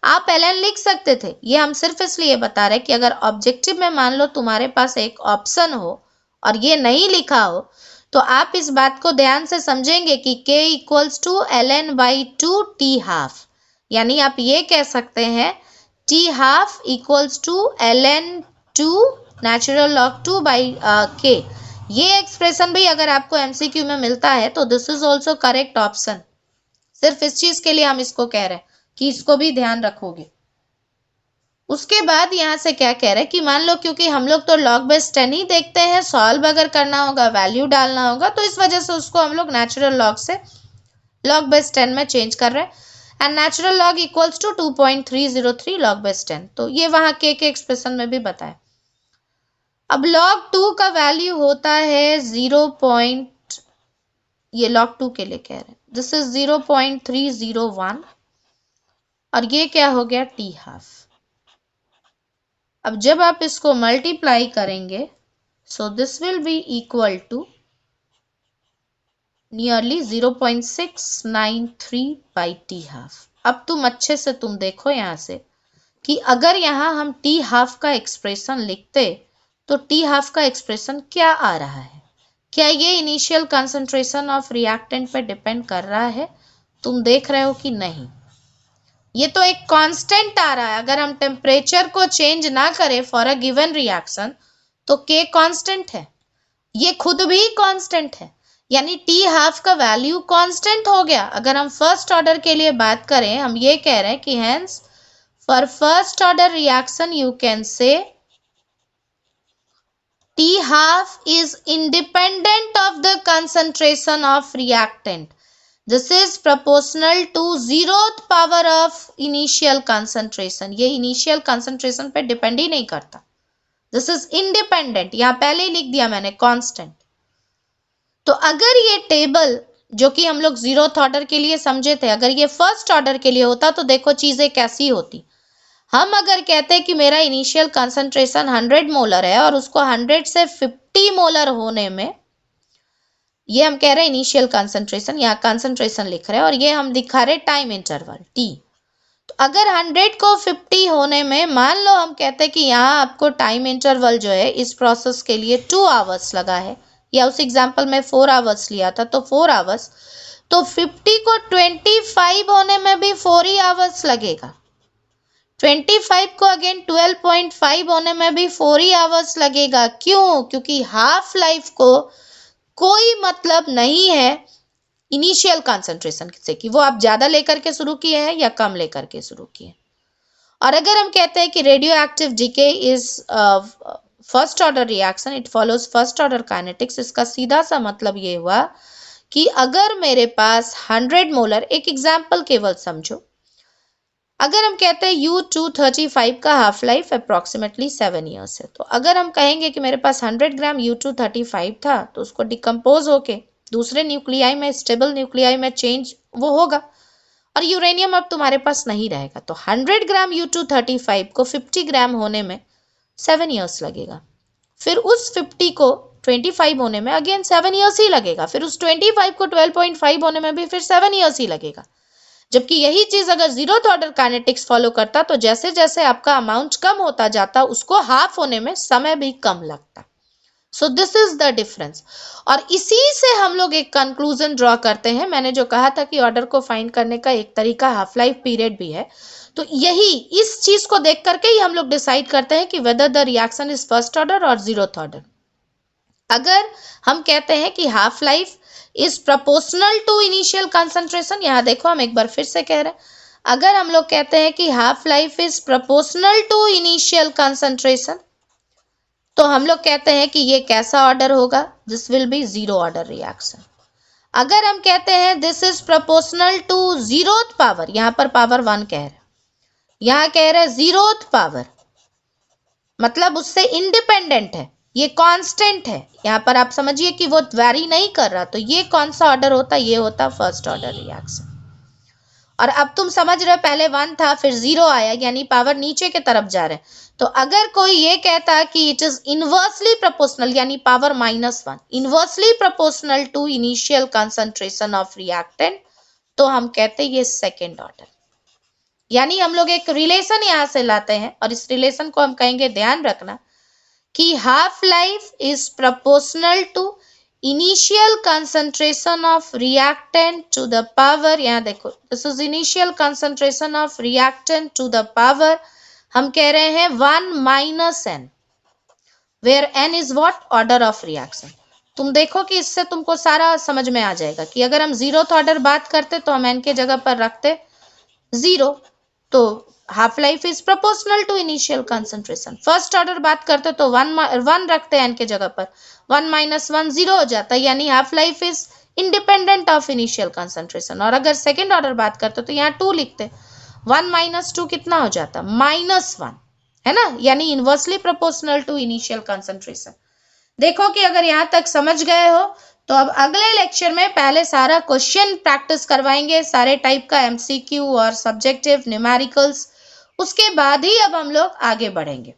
आप ln लिख सकते थे। ये हम सिर्फ इसलिए बता रहे कि अगर ऑब्जेक्टिव में मान लो तुम्हारे पास एक ऑप्शन हो और ये नहीं लिखा हो तो आप इस बात को ध्यान से समझेंगे कि K equals to ln/2 T half, यानी आप ये कह सकते हैं T half equals to ln2 natural log 2 by K। ये एक्सप्रेशन भी अगर आपको MCQ में मिलता है तो this is also correct option. सिर्फ इस चीज के लिए हम इसको कह रहे हैं कि इसको भी ध्यान रखोगे। उसके बाद यहाँ से क्या कह रहे हैं कि मान लो क्योंकि हम लोग तो log बेस 10 ही देखते हैं, सॉल्व अगर करना होगा वैल्यू डालना होगा तो इस वजह से उसको हम लोग नेचुरल लॉग से log बेस 10 में चेंज कर रहे हैं and natural log equals to 2.303 log base 10। तो ये वहां K के एक्सप्रेशन में भी बताया। अब log 2 का वैल्यू होता है 0. ये log 2 के लिए कह रहे हैं, दिस इज 0.301 और ये क्या हो गया T हाफ। अब जब आप इसको मल्टीप्लाई करेंगे so this will be equal to nearly 0.693 by T half. अब तुम अच्छे से तुम देखो यहाँ से कि अगर यहाँ हम T हाफ का एक्सप्रेशन लिखते तो T हाफ का एक्सप्रेशन क्या आ रहा है, क्या ये इनिशियल कंसंट्रेशन ऑफ रिएक्टेंट पे डिपेंड कर रहा है, तुम देख रहे हो कि नहीं, ये तो एक कांस्टेंट आ रहा है। अगर हम टेम्परेचर को चेंज ना करें फॉर अ गिवन रिएक्शन तो K कांस्टेंट है, ये खुद भी कांस्टेंट है, यानी T हाफ का वैल्यू कांस्टेंट हो गया। अगर हम फर्स्ट ऑर्डर के लिए बात करें, हम ये कह रहे हैं कि hence for first order reaction you can से T half is independent of the concentration of reactant. This is proportional to 0th power of initial concentration. ये initial concentration पे डिपेंड ही नहीं करता, this is independent। यहाँ पहले ही लिख दिया मैंने constant। तो अगर ये टेबल जो कि हम लोग 0th ऑर्डर के लिए समझे थे, अगर ये फर्स्ट ऑर्डर के लिए होता तो देखो चीजें कैसी होती। हम अगर कहते हैं कि मेरा इनिशियल कंसंट्रेशन 100 मोलर है और उसको 100 से 50 मोलर होने में, ये हम कह रहे हैं इनिशियल कंसंट्रेशन, यहाँ कंसंट्रेशन लिख रहे हैं और ये हम दिखा रहे टाइम इंटरवल टी। तो अगर 100 को 50 होने में मान लो हम कहते हैं कि यहाँ आपको टाइम इंटरवल जो है इस प्रोसेस के लिए 2 आवर्स लगा है, या उस एग्जाम्पल में 4 आवर्स लिया था तो 4 आवर्स, तो 50 को 25 होने में भी 4 ही आवर्स लगेगा। 25 को अगेन 12.5 होने में भी 4 ही आवर्स लगेगा। क्यों? क्योंकि हाफ लाइफ को कोई मतलब नहीं है इनिशियल कंसंट्रेशन से कि वो आप ज्यादा लेकर के शुरू किए हैं या कम लेकर के शुरू किए। और अगर हम कहते हैं कि radioactive decay is first order reaction, it follows first order kinetics, इसका सीधा सा मतलब ये हुआ कि अगर मेरे पास 100 मोलर, एक एग्जाम्पल केवल समझो, अगर हम कहते हैं U235 का हाफ लाइफ अप्रोक्सीमेटली 7 ईयर्स है, तो अगर हम कहेंगे कि मेरे पास 100 ग्राम U235 था तो उसको डिकम्पोज होके दूसरे न्यूक्लियाई में, स्टेबल न्यूक्लियाई में चेंज वो होगा और यूरेनियम अब तुम्हारे पास नहीं रहेगा। तो 100 ग्राम U235 को 50 ग्राम होने में 7 ईयर्स लगेगा, फिर उस 50 को 25 होने में अगेन 7 ईयर्स ही लगेगा, फिर उस 25 को 12.5 होने में भी फिर 7 ईयर्स ही लगेगा। जबकि यही चीज अगर 0th ऑर्डर काइनेटिक्स फॉलो करता तो जैसे जैसे आपका अमाउंट कम होता जाता उसको हाफ होने में समय भी कम लगता। सो दिस इज द डिफरेंस। और इसी से हम लोग एक कंक्लूजन ड्रॉ करते हैं। मैंने जो कहा था कि ऑर्डर को फाइंड करने का एक तरीका हाफ लाइफ पीरियड भी है, तो यही इस चीज को देख करके ही हम लोग डिसाइड करते हैं कि whether the reaction is first order और 0th ऑर्डर। अगर हम कहते हैं कि half life is proportional to initial concentration, यहां देखो हम एक बार फिर से कह रहे हैं, अगर हम लोग कहते हैं कि half life is proportional to initial concentration, तो हम लोग कहते हैं कि ये कैसा ऑर्डर होगा? This will be 0 order reaction. अगर हम कहते हैं this is proportional to 0th power, यहां पर पावर 1 कह रहे हैं, यहां कह रहे हैं 0th पावर, मतलब उससे इंडिपेंडेंट है, ये कांस्टेंट है, यहाँ पर आप समझिए कि वो वेरी नहीं कर रहा, तो ये कौन सा ऑर्डर होता? ये होता फर्स्ट ऑर्डर रिएक्शन। और अब तुम समझ रहे हो, पहले 1 था फिर 0 आया, यानी पावर नीचे के तरफ जा रहे हैं। तो अगर कोई ये कहता कि इट इज इनवर्सली प्रोपोर्शनल, यानी power -1 inversely proportional to initial concentration of reactant, तो हम कहते हैं ये सेकेंड ऑर्डर। यानी हम लोग एक रिलेशन यहां से लाते हैं और इस रिलेशन को हम कहेंगे, ध्यान रखना, कि half life is proportional to initial concentration of reactant to the power, यहां देखो this is initial concentration of reactant to the power, हम कह रहे हैं 1 - n, where n is what? Order of reaction. तुम देखो कि इससे तुमको सारा समझ में आ जाएगा कि अगर हम 0th ऑर्डर बात करते तो हम n के जगह पर रखते 0, तो half life is proportional to initial concentration. First order बात करते तो 1 रखते हैं n के जगह पर, 1 - 1 0 हो जाता है, यानी half life is independent of initial concentration. और अगर सेकेंड ऑर्डर बात करते तो यहाँ 2 लिखते, 1 - 2 कितना हो जाता? -1, है ना, यानी inversely proportional to initial concentration. देखो कि अगर यहाँ तक समझ गए हो तो अब अगले लेक्चर में पहले सारा क्वेश्चन प्रैक्टिस करवाएंगे, सारे टाइप का MCQ और सब्जेक्टिव न्यूमेरिकल्स, उसके बाद ही अब हम लोग आगे बढ़ेंगे।